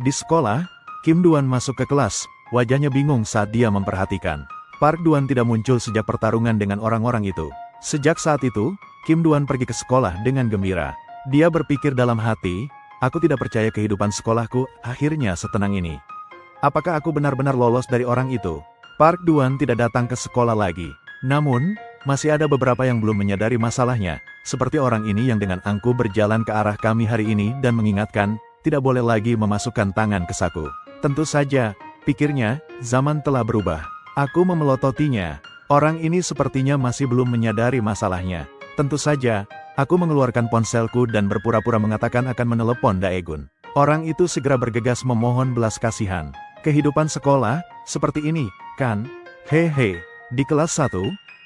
Di sekolah, Kim Duan masuk ke kelas, wajahnya bingung saat dia memperhatikan. Park Duan tidak muncul sejak pertarungan dengan orang-orang itu. Sejak saat itu, Kim Duan pergi ke sekolah dengan gembira. Dia berpikir dalam hati, aku tidak percaya kehidupan sekolahku akhirnya setenang ini. Apakah aku benar-benar lolos dari orang itu? Park Duan tidak datang ke sekolah lagi. Namun, masih ada beberapa yang belum menyadari masalahnya, seperti orang ini yang dengan angkuh berjalan ke arah kami hari ini dan mengingatkan, tidak boleh lagi memasukkan tangan ke saku. Tentu saja, pikirnya, zaman telah berubah. Aku memelototinya. Orang ini sepertinya masih belum menyadari masalahnya. Tentu saja, aku mengeluarkan ponselku dan berpura-pura mengatakan akan menelepon Daegun. Orang itu segera bergegas memohon belas kasihan. Kehidupan sekolah, seperti ini, kan? Hehe. Di kelas 1,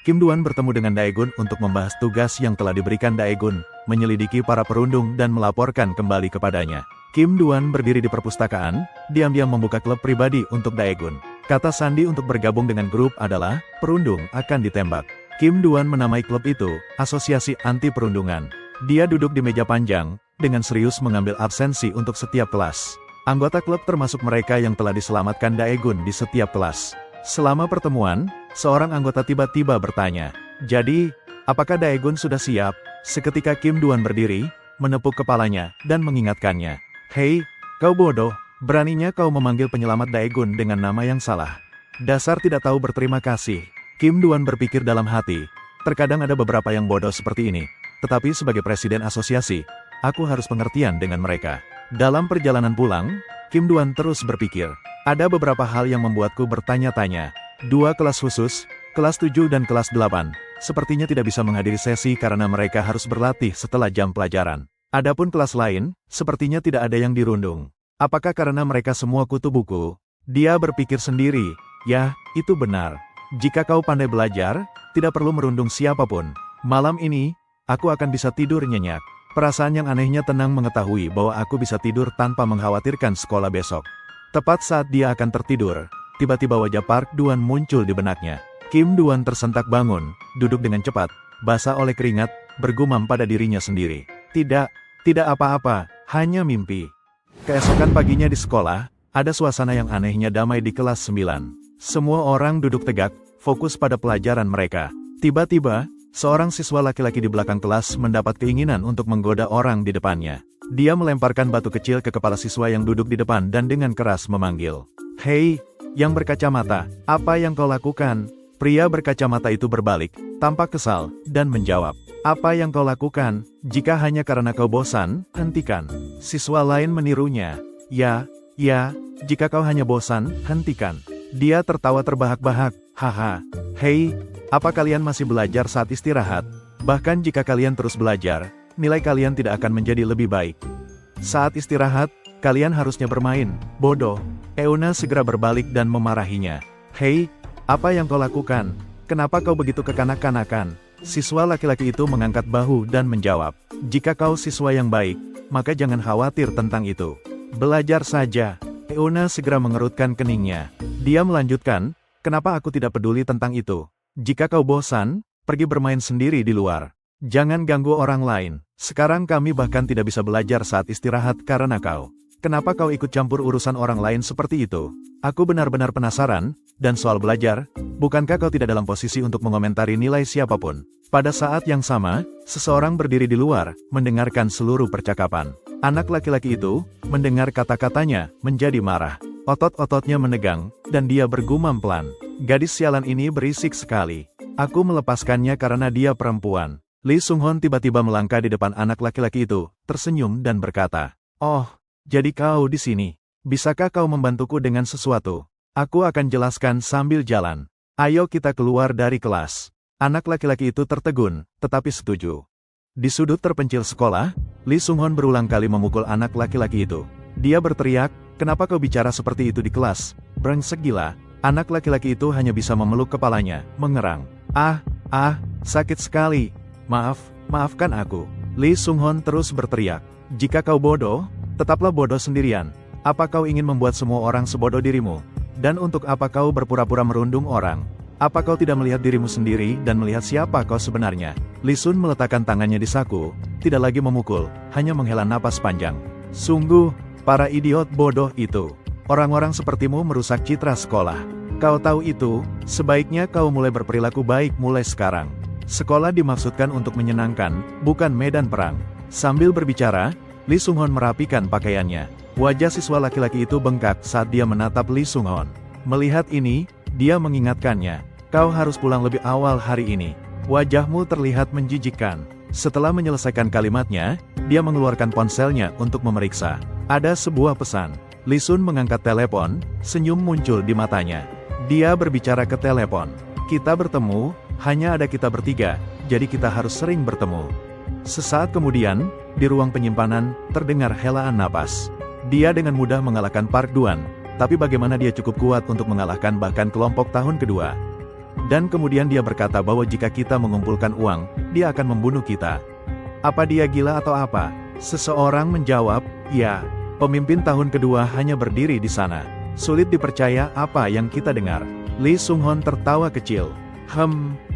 Kim Duan bertemu dengan Daegun untuk membahas tugas yang telah diberikan Daegun, menyelidiki para perundung dan melaporkan kembali kepadanya. Kim Duan berdiri di perpustakaan, diam-diam membuka klub pribadi untuk Daegun. Kata sandi untuk bergabung dengan grup adalah, perundung akan ditembak. Kim Duan menamai klub itu, Asosiasi Anti Perundungan. Dia duduk di meja panjang, dengan serius mengambil absensi untuk setiap kelas. Anggota klub termasuk mereka yang telah diselamatkan Daegun di setiap kelas. Selama pertemuan, seorang anggota tiba-tiba bertanya, "Jadi, apakah Daegun sudah siap?" Seketika Kim Duan berdiri, menepuk kepalanya, dan mengingatkannya. "Hei, kau bodoh. Beraninya kau memanggil penyelamat Daegun dengan nama yang salah. Dasar tidak tahu berterima kasih." Kim Duan berpikir dalam hati, terkadang ada beberapa yang bodoh seperti ini, tetapi sebagai presiden asosiasi, aku harus pengertian dengan mereka. Dalam perjalanan pulang, Kim Duan terus berpikir, ada beberapa hal yang membuatku bertanya-tanya. 2 kelas khusus, kelas 7 dan kelas 8, sepertinya tidak bisa menghadiri sesi karena mereka harus berlatih setelah jam pelajaran. Adapun kelas lain, sepertinya tidak ada yang dirundung. Apakah karena mereka semua kutu buku? Dia berpikir sendiri, ya, itu benar. Jika kau pandai belajar, tidak perlu merundung siapapun. Malam ini, aku akan bisa tidur nyenyak. Perasaan yang anehnya tenang mengetahui bahwa aku bisa tidur tanpa mengkhawatirkan sekolah besok. Tepat saat dia akan tertidur, tiba-tiba wajah Park Duan muncul di benaknya. Kim Duan tersentak bangun, duduk dengan cepat, basah oleh keringat, bergumam pada dirinya sendiri. Tidak apa-apa, hanya mimpi. Keesokan paginya di sekolah, ada suasana yang anehnya damai di kelas 9. Semua orang duduk tegak, fokus pada pelajaran mereka. Tiba-tiba, seorang siswa laki-laki di belakang kelas mendapat keinginan untuk menggoda orang di depannya. Dia melemparkan batu kecil ke kepala siswa yang duduk di depan dan dengan keras memanggil, "Hei, yang berkacamata, apa yang kau lakukan?" Pria berkacamata itu berbalik, tampak kesal, dan menjawab, "Apa yang kau lakukan? Jika hanya karena kau bosan, hentikan." Siswa lain menirunya, Ya, jika kau hanya bosan, hentikan." Dia tertawa terbahak-bahak, "Haha, hei, apa kalian masih belajar saat istirahat? Bahkan jika kalian terus belajar, nilai kalian tidak akan menjadi lebih baik. Saat istirahat, kalian harusnya bermain, bodoh." Euna segera berbalik dan memarahinya. "Hei, apa yang kau lakukan? Kenapa kau begitu kekanak-kanakan?" Siswa laki-laki itu mengangkat bahu dan menjawab, "Jika kau siswa yang baik, maka jangan khawatir tentang itu. Belajar saja." Euna segera mengerutkan keningnya. Dia melanjutkan, "Kenapa aku tidak peduli tentang itu? Jika kau bosan, pergi bermain sendiri di luar. Jangan ganggu orang lain. Sekarang kami bahkan tidak bisa belajar saat istirahat karena kau. Kenapa kau ikut campur urusan orang lain seperti itu? Aku benar-benar penasaran, dan soal belajar, bukankah kau tidak dalam posisi untuk mengomentari nilai siapapun?" Pada saat yang sama, seseorang berdiri di luar, mendengarkan seluruh percakapan. Anak laki-laki itu, mendengar kata-katanya, menjadi marah. Otot-ototnya menegang, dan dia bergumam pelan, "Gadis sialan ini berisik sekali. Aku melepaskannya karena dia perempuan." Lee Sung-hon tiba-tiba melangkah di depan anak laki-laki itu, tersenyum dan berkata, "Oh, jadi kau di sini. Bisakah kau membantuku dengan sesuatu? Aku akan jelaskan sambil jalan. Ayo kita keluar dari kelas." Anak laki-laki itu tertegun, tetapi setuju. Di sudut terpencil sekolah, Lee Sung-hon berulang kali memukul anak laki-laki itu. Dia berteriak, "Kenapa kau bicara seperti itu di kelas? Brengsek gila." Anak laki-laki itu hanya bisa memeluk kepalanya, mengerang. Sakit sekali. Maafkan aku." Lee Sung-hon terus berteriak, "Jika kau bodoh, tetaplah bodoh sendirian. Apa kau ingin membuat semua orang sebodoh dirimu? Dan untuk apa kau berpura-pura merundung orang? Apa kau tidak melihat dirimu sendiri dan melihat siapa kau sebenarnya?" Lee Sun meletakkan tangannya di saku, tidak lagi memukul, hanya menghela napas panjang. "Sungguh, Para idiot bodoh itu. Orang-orang sepertimu merusak citra sekolah. Kau tahu itu, sebaiknya kau mulai berperilaku baik mulai sekarang. Sekolah dimaksudkan untuk menyenangkan, bukan medan perang. Sambil berbicara, Lee Sung-hon merapikan pakaiannya. Wajah siswa laki-laki itu bengkak saat dia menatap Lee Sung-hon. Melihat ini, dia mengingatkannya. Kau harus pulang lebih awal hari ini. Wajahmu terlihat menjijikkan. Setelah menyelesaikan kalimatnya, dia mengeluarkan ponselnya untuk memeriksa. Ada sebuah pesan. Lee Sun mengangkat telepon, senyum muncul di matanya. Dia berbicara ke telepon. Kita bertemu, hanya ada kita bertiga, jadi kita harus sering bertemu. Sesaat kemudian, di ruang penyimpanan, terdengar helaan napas. Dia dengan mudah mengalahkan Park Duan, tapi bagaimana dia cukup kuat untuk mengalahkan bahkan kelompok tahun kedua. Dan kemudian dia berkata bahwa jika kita mengumpulkan uang, dia akan membunuh kita. Apa dia gila atau apa? Seseorang menjawab, ya. Pemimpin tahun kedua hanya berdiri di sana. Sulit dipercaya apa yang kita dengar. Lee Sung-hon tertawa kecil.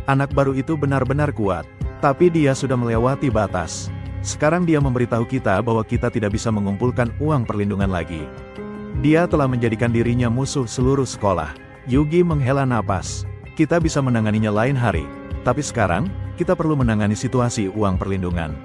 Anak baru itu benar-benar kuat. Tapi dia sudah melewati batas. Sekarang dia memberitahu kita bahwa kita tidak bisa mengumpulkan uang perlindungan lagi. Dia telah menjadikan dirinya musuh seluruh sekolah. Yugi menghela napas. Kita bisa menanganinya lain hari. Tapi sekarang, kita perlu menangani situasi uang perlindungan.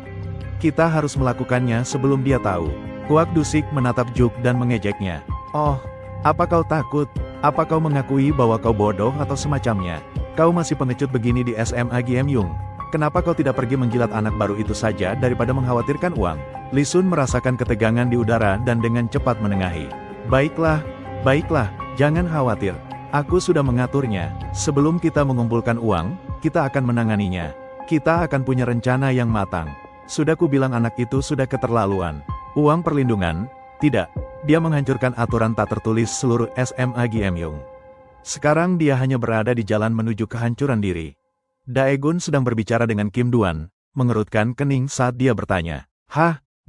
Kita harus melakukannya sebelum dia tahu. Kwak Dusik menatap Juk dan mengejeknya. Oh, apa kau takut? Apa kau mengakui bahwa kau bodoh atau semacamnya? Kau masih pengecut begini di SMA Gyeomyung. Kenapa kau tidak pergi menjilat anak baru itu saja daripada mengkhawatirkan uang? Lee Sun merasakan ketegangan di udara dan dengan cepat menengahi. Baiklah, jangan khawatir. Aku sudah mengaturnya. Sebelum kita mengumpulkan uang, kita akan menanganinya. Kita akan punya rencana yang matang. Sudah kubilang anak itu sudah keterlaluan. Uang perlindungan? Tidak. Dia menghancurkan aturan tak tertulis seluruh SMA Gyeomyung. Sekarang dia hanya berada di jalan menuju kehancuran diri. Daegun sedang berbicara dengan Kim Duan, mengerutkan kening saat dia bertanya.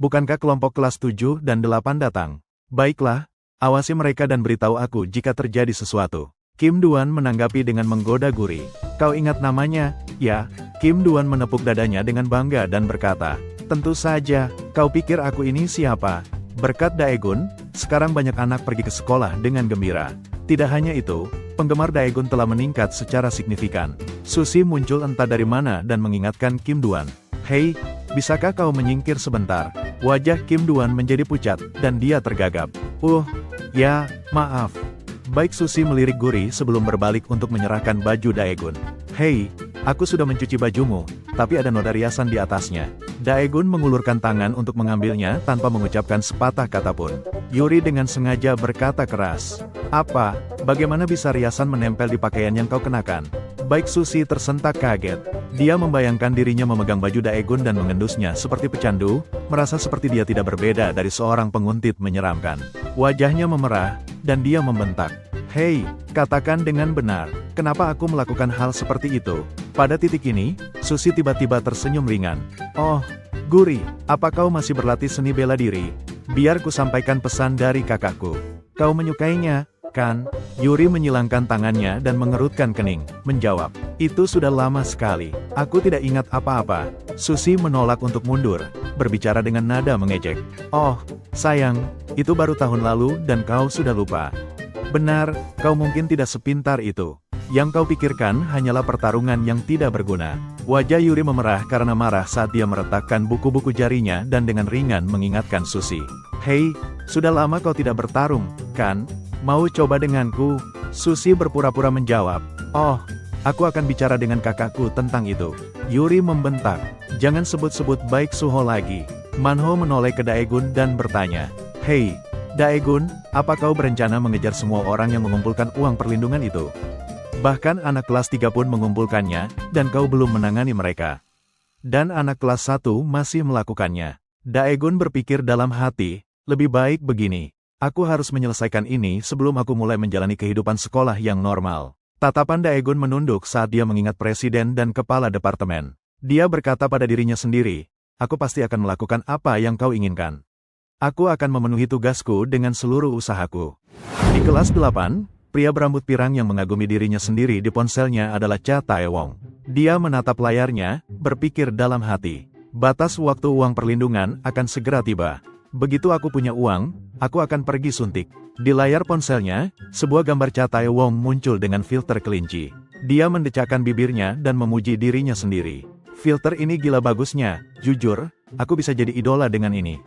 Bukankah kelompok kelas 7 dan 8 datang? Baiklah, awasi mereka dan beritahu aku jika terjadi sesuatu. Kim Duan menanggapi dengan menggoda gurih. Kau ingat namanya? Ya. Kim Duan menepuk dadanya dengan bangga dan berkata, tentu saja, kau pikir aku ini siapa? Berkat Daegun, sekarang banyak anak pergi ke sekolah dengan gembira. Tidak hanya itu, penggemar Daegun telah meningkat secara signifikan. Susi muncul entah dari mana dan mengingatkan Kim Duan. Hei, bisakah kau menyingkir sebentar? Wajah Kim Duan menjadi pucat, dan dia tergagap. Ya, maaf. Baik, Susi melirik gurih sebelum berbalik untuk menyerahkan baju Daegun. Hei, aku sudah mencuci bajumu, tapi ada noda riasan di atasnya. Daegun mengulurkan tangan untuk mengambilnya tanpa mengucapkan sepatah kata pun. Yuri dengan sengaja berkata keras. Apa? Bagaimana bisa riasan menempel di pakaian yang kau kenakan? Baik, Susi tersentak kaget. Dia membayangkan dirinya memegang baju Daegun dan mengendusnya seperti pecandu, merasa seperti dia tidak berbeda dari seorang penguntit menyeramkan. Wajahnya memerah, dan dia membentak. Hei, katakan dengan benar, kenapa aku melakukan hal seperti itu? Pada titik ini, Susi tiba-tiba tersenyum ringan. Oh, Guri, apa kau masih berlatih seni bela diri? Biar ku sampaikan pesan dari kakakku. Kau menyukainya, kan? Yuri menyilangkan tangannya dan mengerutkan kening, menjawab. Itu sudah lama sekali, aku tidak ingat apa-apa. Susi menolak untuk mundur, berbicara dengan nada mengejek. Oh, sayang, itu baru tahun lalu dan kau sudah lupa. Benar, kau mungkin tidak sepintar itu. Yang kau pikirkan hanyalah pertarungan yang tidak berguna. Wajah Yuri memerah karena marah saat dia meretakkan buku-buku jarinya dan dengan ringan mengingatkan Susi. Hei, sudah lama kau tidak bertarung, kan? Mau coba denganku? Susi berpura-pura menjawab. Oh, aku akan bicara dengan kakakku tentang itu. Yuri membentak. Jangan sebut-sebut Baik Suho lagi. Manho menoleh ke Daegun dan bertanya. Hei, Daegun, apa kau berencana mengejar semua orang yang mengumpulkan uang perlindungan itu? Bahkan anak kelas 3 pun mengumpulkannya, dan kau belum menangani mereka. Dan anak kelas 1 masih melakukannya. Daegun berpikir dalam hati, lebih baik begini. Aku harus menyelesaikan ini sebelum aku mulai menjalani kehidupan sekolah yang normal. Tatapan Daegun menunduk saat dia mengingat presiden dan kepala departemen. Dia berkata pada dirinya sendiri, aku pasti akan melakukan apa yang kau inginkan. Aku akan memenuhi tugasku dengan seluruh usahaku. Di kelas 8, pria berambut pirang yang mengagumi dirinya sendiri di ponselnya adalah Cha Taewong. Dia menatap layarnya, berpikir dalam hati. Batas waktu uang perlindungan akan segera tiba. Begitu aku punya uang, aku akan pergi suntik. Di layar ponselnya, sebuah gambar Cha Tae-won muncul dengan filter kelinci. Dia mendecakkan bibirnya dan memuji dirinya sendiri. Filter ini gila bagusnya, jujur, aku bisa jadi idola dengan ini.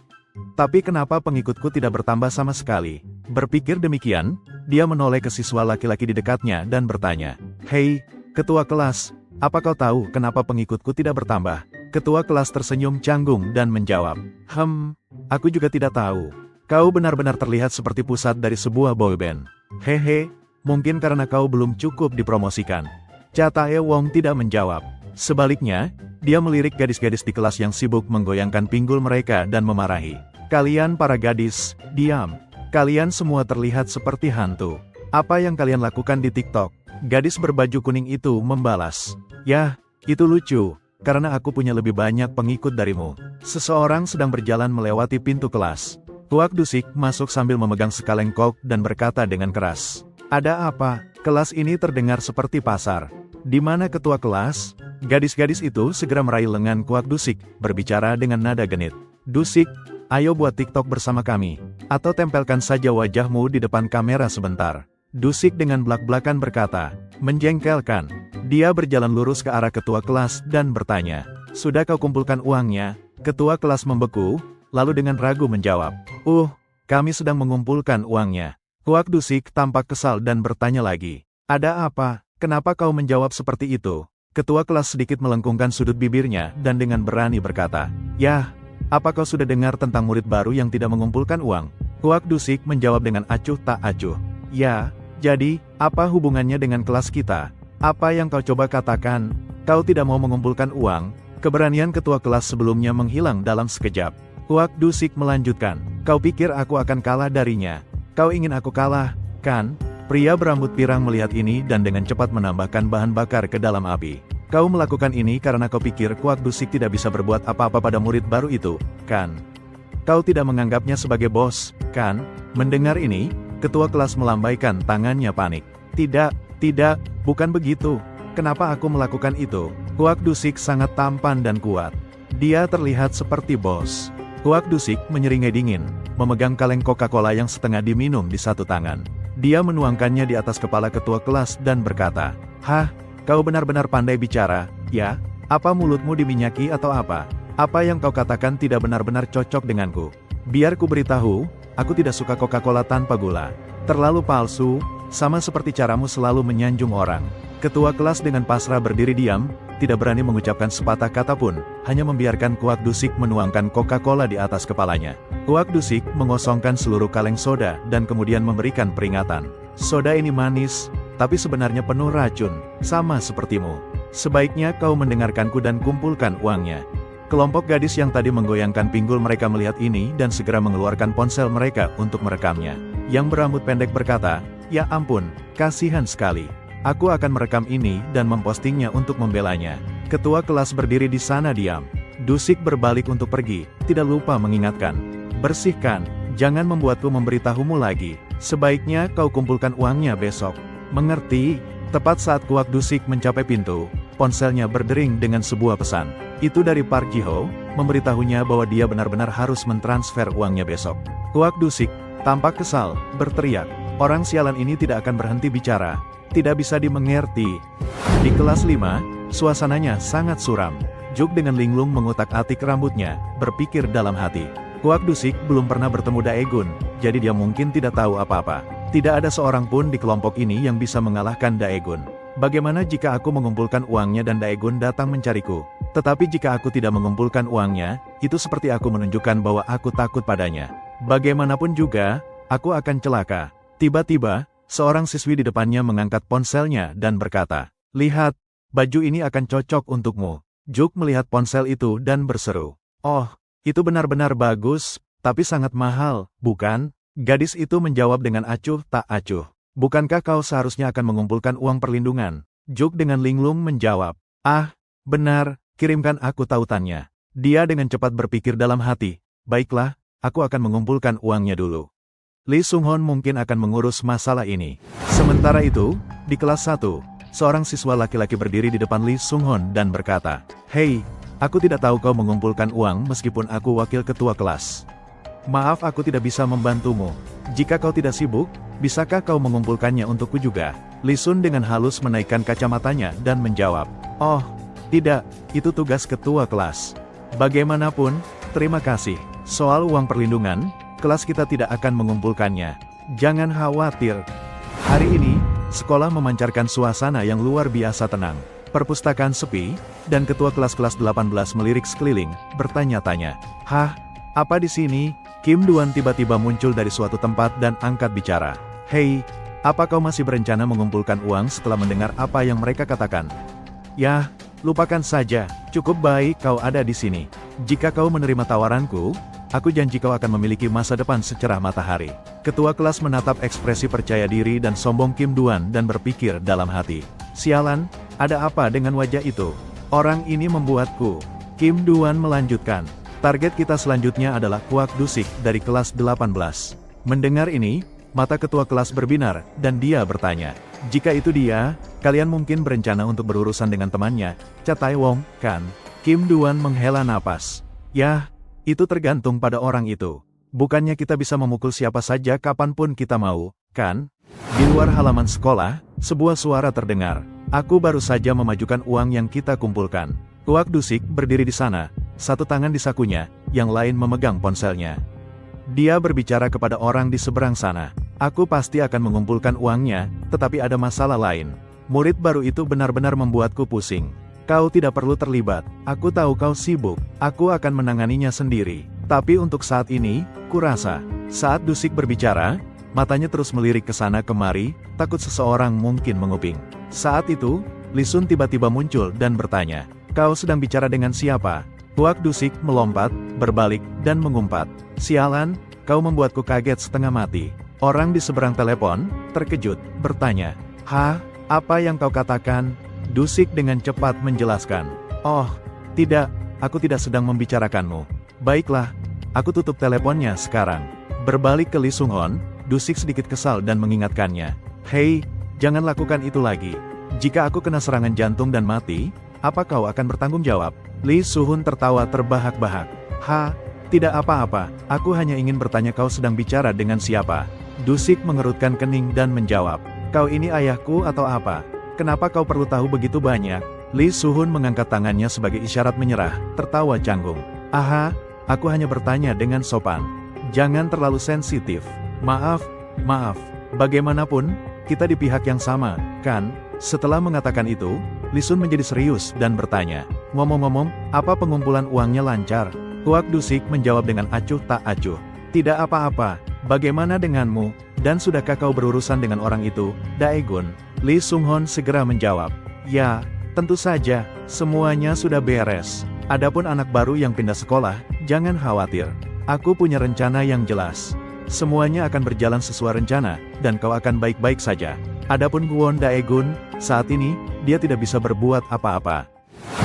Tapi kenapa pengikutku tidak bertambah sama sekali? Berpikir demikian, dia menoleh ke siswa laki-laki di dekatnya dan bertanya, "Hei, ketua kelas, apa kau tahu kenapa pengikutku tidak bertambah?" Ketua kelas tersenyum canggung dan menjawab, Aku juga tidak tahu. Kau benar-benar terlihat seperti pusat dari sebuah boyband. Hehe, mungkin karena kau belum cukup dipromosikan." Cha Tae-won tidak menjawab. Sebaliknya, dia melirik gadis-gadis di kelas yang sibuk menggoyangkan pinggul mereka dan memarahi. "Kalian para gadis, diam. Kalian semua terlihat seperti hantu. Apa yang kalian lakukan di TikTok?" Gadis berbaju kuning itu membalas, "Yah, itu lucu. Karena aku punya lebih banyak pengikut darimu." Seseorang sedang berjalan melewati pintu kelas. Kwak Dusik masuk sambil memegang sekaleng kok dan berkata dengan keras, "Ada apa? Kelas ini terdengar seperti pasar. Di mana ketua kelas?" Gadis-gadis itu segera meraih lengan Kwak Dusik, berbicara dengan nada genit. "Dusik, ayo buat TikTok bersama kami. Atau tempelkan saja wajahmu di depan kamera sebentar." Dusik dengan belak-belakan berkata, menjengkelkan. Dia berjalan lurus ke arah ketua kelas dan bertanya, "Sudah kau kumpulkan uangnya?" Ketua kelas membeku, lalu dengan ragu menjawab, Kami sedang mengumpulkan uangnya." Kwak Dusik tampak kesal dan bertanya lagi, "Ada apa? Kenapa kau menjawab seperti itu?" Ketua kelas sedikit melengkungkan sudut bibirnya dan dengan berani berkata, "Yah, apa kau sudah dengar tentang murid baru yang tidak mengumpulkan uang?" Kwak Dusik menjawab dengan acuh tak acuh, "Ya, jadi, apa hubungannya dengan kelas kita? Apa yang kau coba katakan? Kau tidak mau mengumpulkan uang?" Keberanian ketua kelas sebelumnya menghilang dalam sekejap. Kwak Dusik melanjutkan, "Kau pikir aku akan kalah darinya? Kau ingin aku kalah, kan?" Pria berambut pirang melihat ini dan dengan cepat menambahkan bahan bakar ke dalam api. "Kau melakukan ini karena kau pikir Kwak Dusik tidak bisa berbuat apa-apa pada murid baru itu, kan? Kau tidak menganggapnya sebagai bos, kan?" Mendengar ini, ketua kelas melambaikan tangannya panik. Tidak, bukan begitu. Kenapa aku melakukan itu?" Kwak Dusik sangat tampan dan kuat. Dia terlihat seperti bos. Kwak Dusik menyeringai dingin, memegang kaleng Coca-Cola yang setengah diminum di satu tangan. Dia menuangkannya di atas kepala ketua kelas dan berkata, "Hah, kau benar-benar pandai bicara, ya? Apa mulutmu diminyaki atau apa? Apa yang kau katakan tidak benar-benar cocok denganku. Biar ku beritahu, aku tidak suka Coca-Cola tanpa gula. Terlalu palsu, sama seperti caramu selalu menyanjung orang." Ketua kelas dengan pasrah berdiri diam, tidak berani mengucapkan sepatah kata pun, hanya membiarkan Kwak Dusik menuangkan Coca-Cola di atas kepalanya. Kwak Dusik mengosongkan seluruh kaleng soda dan kemudian memberikan peringatan. "Soda ini manis, tapi sebenarnya penuh racun, sama sepertimu. Sebaiknya kau mendengarkanku dan kumpulkan uangnya." Kelompok gadis yang tadi menggoyangkan pinggul mereka melihat ini dan segera mengeluarkan ponsel mereka untuk merekamnya. Yang berambut pendek berkata, "Ya ampun, kasihan sekali. Aku akan merekam ini dan mempostingnya untuk membelanya." Ketua kelas berdiri di sana diam. Dusik berbalik untuk pergi, tidak lupa mengingatkan, "Bersihkan, jangan membuatku memberitahumu lagi. Sebaiknya kau kumpulkan uangnya besok. Mengerti?" Tepat saat Kwak Dusik mencapai pintu, ponselnya berdering dengan sebuah pesan. Itu dari Park Ji-ho, memberitahunya bahwa dia benar-benar harus mentransfer uangnya besok. Kwak Dusik tampak kesal, berteriak, "Orang sialan ini tidak akan berhenti bicara. Tidak bisa dimengerti." Di kelas 5, suasananya sangat suram. Juk dengan linglung mengutak-atik rambutnya, berpikir dalam hati. Kwak Dusik belum pernah bertemu Daegun, jadi dia mungkin tidak tahu apa-apa. Tidak ada seorang pun di kelompok ini yang bisa mengalahkan Daegun. Bagaimana jika aku mengumpulkan uangnya dan Daegun datang mencariku? Tetapi jika aku tidak mengumpulkan uangnya, itu seperti aku menunjukkan bahwa aku takut padanya. Bagaimanapun juga, aku akan celaka. Tiba-tiba, seorang siswi di depannya mengangkat ponselnya dan berkata, "Lihat, baju ini akan cocok untukmu." Juk melihat ponsel itu dan berseru, "Oh, itu benar-benar bagus, tapi sangat mahal, bukan?" Gadis itu menjawab dengan acuh tak acuh, "Bukankah kau seharusnya akan mengumpulkan uang perlindungan?" Juk dengan linglung menjawab, "Ah, benar, kirimkan aku tautannya." Dia dengan cepat berpikir dalam hati, "Baiklah, aku akan mengumpulkan uangnya dulu. Lee Sung-hon mungkin akan mengurus masalah ini." Sementara itu, di kelas 1, seorang siswa laki-laki berdiri di depan Lee Sung-hon dan berkata, "Hei, aku tidak tahu kau mengumpulkan uang meskipun aku wakil ketua kelas. Maaf aku tidak bisa membantumu. Jika kau tidak sibuk, bisakah kau mengumpulkannya untukku juga? Li Sun dengan halus menaikkan kacamatanya dan menjawab. Oh, tidak, itu tugas ketua kelas. Bagaimanapun, terima kasih. Soal uang perlindungan, kelas kita tidak akan mengumpulkannya. Jangan khawatir. Hari ini, sekolah memancarkan suasana yang luar biasa tenang. Perpustakaan sepi, dan ketua kelas 18 melirik sekeliling, bertanya-tanya. Hah, apa di sini? Kim Duan tiba-tiba muncul dari suatu tempat dan angkat bicara. Hei, apa kau masih berencana mengumpulkan uang setelah mendengar apa yang mereka katakan? Yah, lupakan saja, cukup baik kau ada di sini. Jika kau menerima tawaranku, aku janji kau akan memiliki masa depan secerah matahari. Ketua kelas menatap ekspresi percaya diri dan sombong Kim Duan dan berpikir dalam hati. Sialan, ada apa dengan wajah itu? Orang ini membuatku. Kim Duan melanjutkan. Target kita selanjutnya adalah Kwak Dusik dari kelas 18. Mendengar ini, mata ketua kelas berbinar, dan dia bertanya. Jika itu dia, kalian mungkin berencana untuk berurusan dengan temannya, Cha Tai Wong, kan? Kim Duan menghela napas. Yah, itu tergantung pada orang itu. Bukannya kita bisa memukul siapa saja kapanpun kita mau, kan? Di luar halaman sekolah, sebuah suara terdengar. Aku baru saja memajukan uang yang kita kumpulkan. Kwak Dusik berdiri di sana, satu tangan di sakunya, yang lain memegang ponselnya. Dia berbicara kepada orang di seberang sana. Aku pasti akan mengumpulkan uangnya, tetapi ada masalah lain. Murid baru itu benar-benar membuatku pusing. Kau tidak perlu terlibat, aku tahu kau sibuk, aku akan menanganinya sendiri. Tapi untuk saat ini, kurasa, saat Dusik berbicara, matanya terus melirik ke sana kemari, takut seseorang mungkin menguping. Saat itu, Li Sun tiba-tiba muncul dan bertanya, kau sedang bicara dengan siapa? Kwak Dusik melompat, berbalik, dan mengumpat. Sialan, kau membuatku kaget setengah mati. Orang di seberang telepon, terkejut, bertanya. Hah, apa yang kau katakan? Dusik dengan cepat menjelaskan. Oh, tidak, aku tidak sedang membicarakanmu. Baiklah, aku tutup teleponnya sekarang. Berbalik ke Li Sunghon, Dusik sedikit kesal dan mengingatkannya. Hei, jangan lakukan itu lagi. Jika aku kena serangan jantung dan mati, apa kau akan bertanggung jawab? Li Suhun tertawa terbahak-bahak. Ha, tidak apa-apa, aku hanya ingin bertanya kau sedang bicara dengan siapa? Dusik mengerutkan kening dan menjawab. Kau ini ayahku atau apa? Kenapa kau perlu tahu begitu banyak? Li Suhun mengangkat tangannya sebagai isyarat menyerah, tertawa canggung. Aha, aku hanya bertanya dengan sopan. Jangan terlalu sensitif. Maaf, bagaimanapun, kita di pihak yang sama, kan? Setelah mengatakan itu, Li Sun menjadi serius dan bertanya. Ngomong-ngomong, apa pengumpulan uangnya lancar? Kwak Dusik menjawab dengan acuh tak acuh. Tidak apa-apa, bagaimana denganmu? Dan sudahkah kau berurusan dengan orang itu, Daegun? Li Sunghon segera menjawab. Ya, tentu saja, semuanya sudah beres. Adapun anak baru yang pindah sekolah, jangan khawatir. Aku punya rencana yang jelas. Semuanya akan berjalan sesuai rencana, dan kau akan baik-baik saja. Adapun Kwon Daegun, saat ini, dia tidak bisa berbuat apa-apa.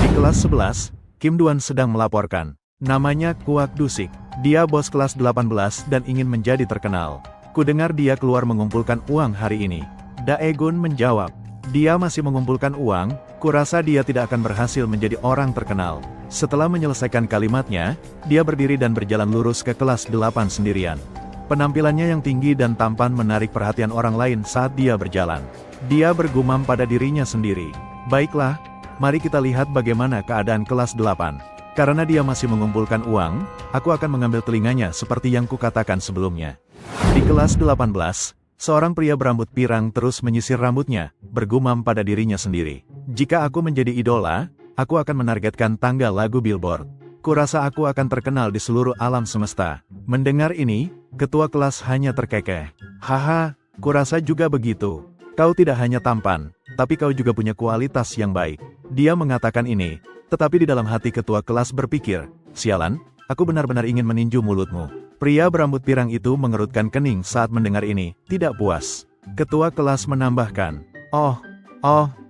Di kelas 11, Kim Duan sedang melaporkan. Namanya Kwak Dusik. Dia bos kelas 18 dan ingin menjadi terkenal. Kudengar dia keluar mengumpulkan uang hari ini. Daegun menjawab. Dia masih mengumpulkan uang, kurasa dia tidak akan berhasil menjadi orang terkenal. Setelah menyelesaikan kalimatnya, dia berdiri dan berjalan lurus ke kelas 8 sendirian. Penampilannya yang tinggi dan tampan menarik perhatian orang lain saat dia berjalan. Dia bergumam pada dirinya sendiri. Baiklah, mari kita lihat bagaimana keadaan kelas 8. Karena dia masih mengumpulkan uang, aku akan mengambil telinganya seperti yang kukatakan sebelumnya. Di kelas 18, seorang pria berambut pirang terus menyisir rambutnya, bergumam pada dirinya sendiri. Jika aku menjadi idola, aku akan menargetkan tangga lagu Billboard. Kurasa aku akan terkenal di seluruh alam semesta. Mendengar ini, ketua kelas hanya terkekeh. Haha, kurasa juga begitu. Kau tidak hanya tampan, tapi kau juga punya kualitas yang baik. Dia mengatakan ini, tetapi di dalam hati ketua kelas berpikir, sialan, aku benar-benar ingin meninju mulutmu. Pria berambut pirang itu mengerutkan kening saat mendengar ini, tidak puas. Ketua kelas menambahkan, oh,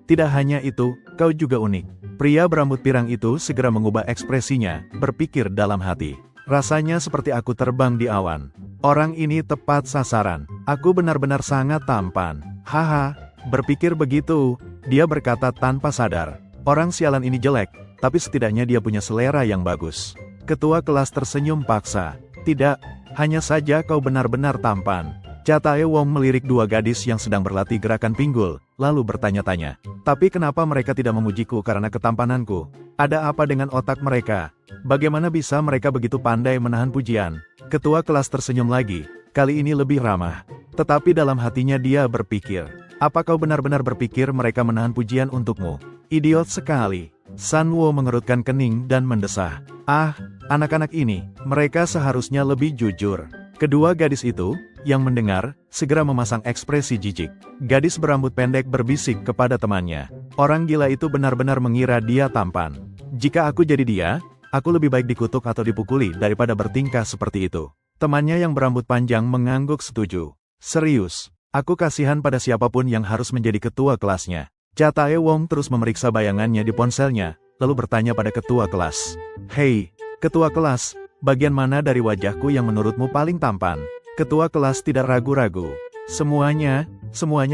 tidak hanya itu, kau juga unik. Pria berambut pirang itu segera mengubah ekspresinya, berpikir dalam hati. Rasanya seperti aku terbang di awan. Orang ini tepat sasaran. Aku benar-benar sangat tampan. Haha, berpikir begitu, dia berkata tanpa sadar. Orang sialan ini jelek, tapi setidaknya dia punya selera yang bagus. Ketua kelas tersenyum paksa. Tidak, Hanya saja kau benar-benar tampan. Cha Tae-wong melirik dua gadis yang sedang berlatih gerakan pinggul, lalu bertanya-tanya. Tapi kenapa mereka tidak memujiku karena ketampananku? Ada apa dengan otak mereka? Bagaimana bisa mereka begitu pandai menahan pujian? Ketua kelas tersenyum lagi, kali ini lebih ramah. Tetapi dalam hatinya dia berpikir, apa kau benar-benar berpikir mereka menahan pujian untukmu? Idiot sekali. Sanwo mengerutkan kening dan mendesah. Ah, anak-anak ini, mereka seharusnya lebih jujur. Kedua gadis itu, yang mendengar, segera memasang ekspresi jijik. Gadis berambut pendek berbisik kepada temannya. Orang gila itu benar-benar mengira dia tampan. Jika aku jadi dia, aku lebih baik dikutuk atau dipukuli daripada bertingkah seperti itu. Temannya yang berambut panjang mengangguk setuju. Serius, aku kasihan pada siapapun yang harus menjadi ketua kelasnya. Cha Tae-wong terus memeriksa bayangannya di ponselnya, lalu bertanya pada ketua kelas. Hei, ketua kelas, bagian mana dari wajahku yang menurutmu paling tampan? Ketua kelas tidak ragu-ragu. Semuanya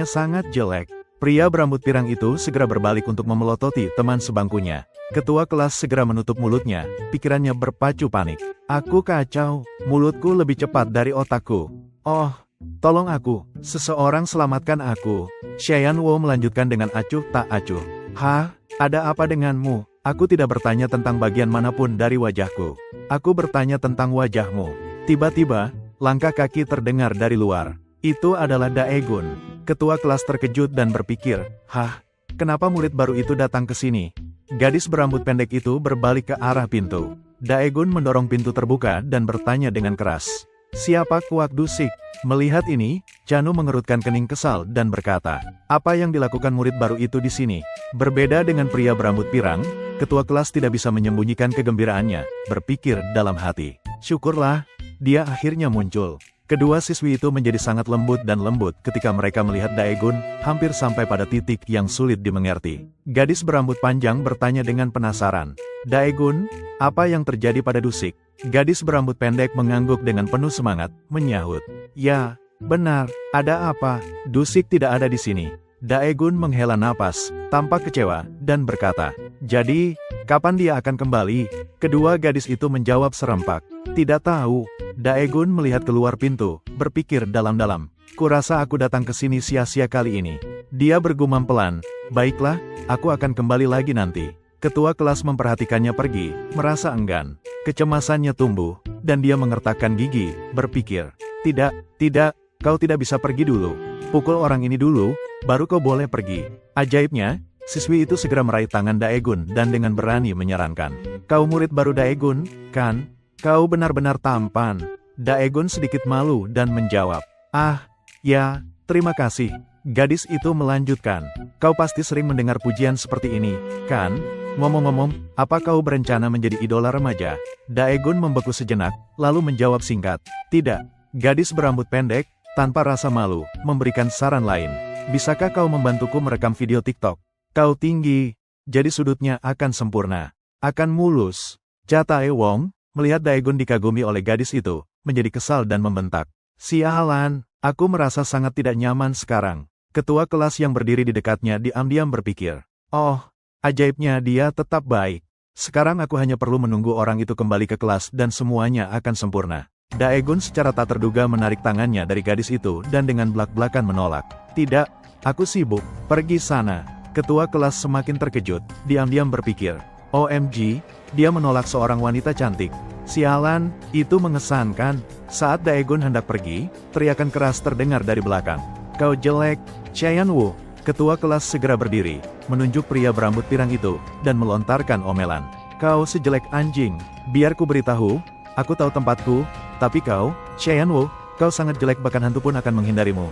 sangat jelek. Pria berambut pirang itu segera berbalik untuk memelototi teman sebangkunya. Ketua kelas segera menutup mulutnya, pikirannya berpacu panik. Aku kacau, mulutku lebih cepat dari otakku. Oh, tolong aku, seseorang selamatkan aku. Xianwo melanjutkan dengan acuh tak acuh. Hah, ada apa denganmu? Aku tidak bertanya tentang bagian manapun dari wajahku. Aku bertanya tentang wajahmu. Tiba-tiba, langkah kaki terdengar dari luar. Itu adalah Daegun. Ketua kelas terkejut dan berpikir, hah, kenapa murid baru itu datang ke sini? Gadis berambut pendek itu berbalik ke arah pintu. Daegun mendorong pintu terbuka dan bertanya dengan keras. Siapa Kuak Dusik? Melihat ini, Chanu mengerutkan kening kesal dan berkata, apa yang dilakukan murid baru itu di sini? Berbeda dengan pria berambut pirang, ketua kelas tidak bisa menyembunyikan kegembiraannya, berpikir dalam hati. Syukurlah, dia akhirnya muncul. Kedua siswi itu menjadi sangat lembut dan lembut ketika mereka melihat Daegun, hampir sampai pada titik yang sulit dimengerti. Gadis berambut panjang bertanya dengan penasaran. Daegun, apa yang terjadi pada Dusik? Gadis berambut pendek mengangguk dengan penuh semangat, menyahut. Ya, benar, ada apa? Dusik tidak ada di sini. Daegun menghela napas, tampak kecewa, dan berkata, jadi, kapan dia akan kembali? Kedua gadis itu menjawab serempak. Tidak tahu. Daegun melihat keluar pintu, berpikir dalam-dalam. Kurasa aku datang ke sini sia-sia kali ini. Dia bergumam pelan, baiklah, aku akan kembali lagi nanti. Ketua kelas memperhatikannya pergi, merasa enggan. Kecemasannya tumbuh, dan dia mengertakkan gigi, berpikir. Tidak, kau tidak bisa pergi dulu. Pukul orang ini dulu, baru kau boleh pergi. Ajaibnya, siswi itu segera meraih tangan Daegun dan dengan berani menyarankan. Kau murid baru Daegun, kan? Kau benar-benar tampan. Daegun sedikit malu dan menjawab. Ah, ya, terima kasih. Gadis itu melanjutkan. Kau pasti sering mendengar pujian seperti ini, kan? Ngomong-ngomong, apa kau berencana menjadi idola remaja? Daegun membeku sejenak, lalu menjawab singkat. Tidak. Gadis berambut pendek, tanpa rasa malu, memberikan saran lain. Bisakah kau membantuku merekam video TikTok? Kau tinggi, jadi sudutnya akan sempurna. Akan mulus. Cha Tae-wong, melihat Daegun dikagumi oleh gadis itu, menjadi kesal dan membentak. Sialan, aku merasa sangat tidak nyaman sekarang. Ketua kelas yang berdiri di dekatnya diam-diam berpikir. Oh, ajaibnya dia tetap baik. Sekarang aku hanya perlu menunggu orang itu kembali ke kelas dan semuanya akan sempurna. Daegun secara tak terduga menarik tangannya dari gadis itu dan dengan belak-belakan menolak. Tidak, aku sibuk, pergi sana. Ketua kelas semakin terkejut, diam-diam berpikir. OMG, dia menolak seorang wanita cantik. Sialan, itu mengesankan. Saat Daegun hendak pergi, teriakan keras terdengar dari belakang. Kau jelek, Xianwo. Ketua kelas segera berdiri, menunjuk pria berambut pirang itu, dan melontarkan omelan. Kau sejelek anjing, biar ku beritahu, aku tahu tempatku, tapi kau, Xianwo, kau sangat jelek bahkan hantu pun akan menghindarimu.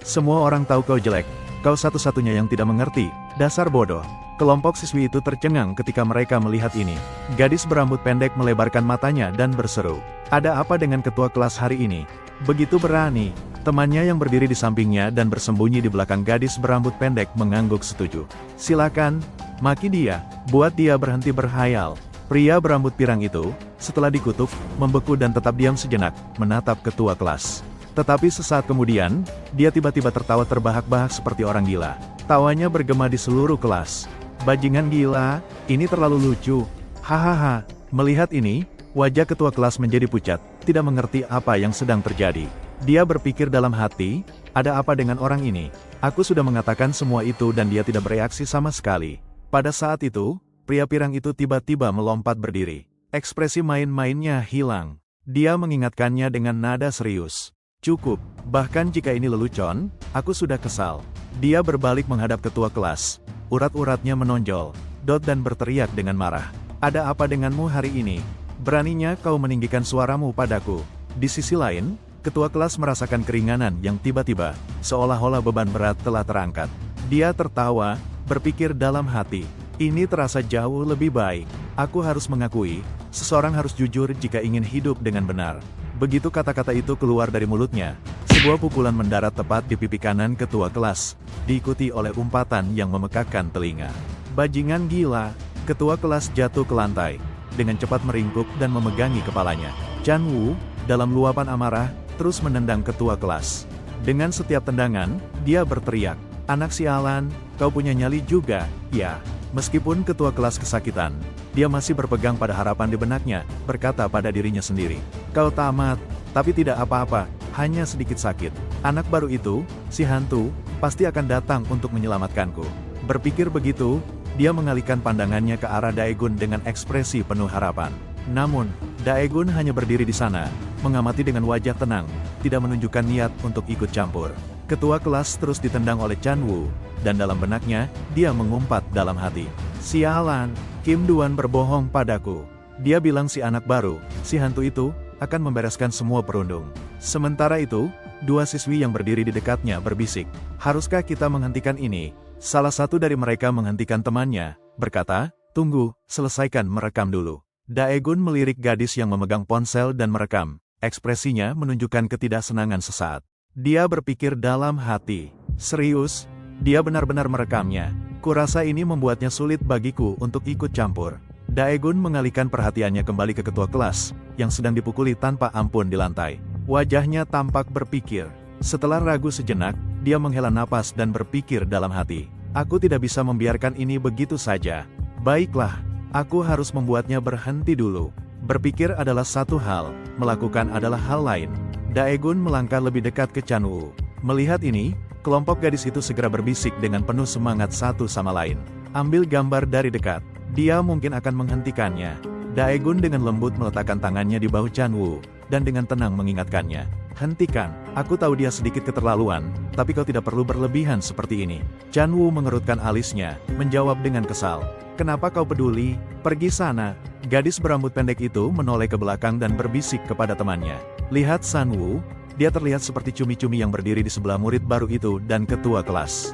Semua orang tahu kau jelek, kau satu-satunya yang tidak mengerti, dasar bodoh. Kelompok siswi itu tercengang ketika mereka melihat ini. Gadis berambut pendek melebarkan matanya dan berseru. Ada apa dengan ketua kelas hari ini? Begitu berani. Temannya yang berdiri di sampingnya dan bersembunyi di belakang gadis berambut pendek mengangguk setuju. Silakan, maki dia, buat dia berhenti berhayal. Pria berambut pirang itu, setelah dikutuk, membeku dan tetap diam sejenak, menatap ketua kelas. Tetapi sesaat kemudian, dia tiba-tiba tertawa terbahak-bahak seperti orang gila. Tawanya bergema di seluruh kelas. Bajingan gila, ini terlalu lucu. Hahaha. Melihat ini, wajah ketua kelas menjadi pucat. tidak mengerti apa yang sedang terjadi. Dia berpikir dalam hati, ada apa dengan orang ini? Aku sudah mengatakan semua itu dan dia tidak bereaksi sama sekali. Pada saat itu, pria pirang itu tiba-tiba melompat berdiri. Ekspresi main-mainnya hilang. Dia mengingatkannya dengan nada serius. Cukup, bahkan jika ini lelucon, aku sudah kesal. Dia berbalik menghadap ketua kelas. Urat-uratnya menonjol, dan berteriak dengan marah. Ada apa denganmu hari ini? Beraninya kau meninggikan suaramu padaku. Di sisi lain, ketua kelas merasakan keringanan yang tiba-tiba, seolah-olah beban berat telah terangkat. Dia tertawa, berpikir dalam hati, ini terasa jauh lebih baik. Aku harus mengakui, seseorang harus jujur jika ingin hidup dengan benar. Begitu kata-kata itu keluar dari mulutnya, sebuah pukulan mendarat tepat di pipi kanan ketua kelas, diikuti oleh umpatan yang memekakkan telinga. Bajingan gila, ketua kelas jatuh ke lantai, dengan cepat meringkuk dan memegangi kepalanya. Chan Wu, dalam luapan amarah, terus menendang ketua kelas. Dengan setiap tendangan, dia berteriak, anak sialan, kau punya nyali juga, ya. Meskipun ketua kelas kesakitan, dia masih berpegang pada harapan di benaknya, berkata pada dirinya sendiri, kau tamat, tapi tidak apa-apa, hanya sedikit sakit. Anak baru itu, si hantu, pasti akan datang untuk menyelamatkanku. Berpikir begitu, dia mengalihkan pandangannya ke arah Daegun dengan ekspresi penuh harapan. Namun, Daegun hanya berdiri di sana, mengamati dengan wajah tenang, tidak menunjukkan niat untuk ikut campur. Ketua kelas terus ditendang oleh Chan Wu, dan dalam benaknya, dia mengumpat dalam hati. Sialan, Kim Duan berbohong padaku. Dia bilang si anak baru, si hantu itu, akan membereskan semua perundung. Sementara itu, dua siswi yang berdiri di dekatnya berbisik. Haruskah kita menghentikan ini? Salah satu dari mereka menghentikan temannya, berkata, tunggu, selesaikan merekam dulu. Daegun melirik gadis yang memegang ponsel dan merekam. Ekspresinya menunjukkan ketidaksenangan sesaat. Dia berpikir dalam hati, serius, dia benar-benar merekamnya. Kurasa ini membuatnya sulit bagiku untuk ikut campur. Daegun mengalihkan perhatiannya kembali ke ketua kelas, yang sedang dipukuli tanpa ampun di lantai. Wajahnya tampak berpikir. Setelah ragu sejenak, dia menghela napas dan berpikir dalam hati. Aku tidak bisa membiarkan ini begitu saja. Baiklah, aku harus membuatnya berhenti dulu. Berpikir adalah satu hal, melakukan adalah hal lain. Daegun melangkah lebih dekat ke Chan Wu. Melihat ini, kelompok gadis itu segera berbisik dengan penuh semangat satu sama lain. Ambil gambar dari dekat. Dia mungkin akan menghentikannya. Daegun dengan lembut meletakkan tangannya di bahu Chan Wu, dan dengan tenang mengingatkannya. Hentikan, aku tahu dia sedikit keterlaluan, tapi kau tidak perlu berlebihan seperti ini. Chan Wu mengerutkan alisnya, menjawab dengan kesal. Kenapa kau peduli? Pergi sana. Gadis berambut pendek itu menoleh ke belakang dan berbisik kepada temannya. Lihat San Wu, dia terlihat seperti cumi-cumi yang berdiri di sebelah murid baru itu dan ketua kelas.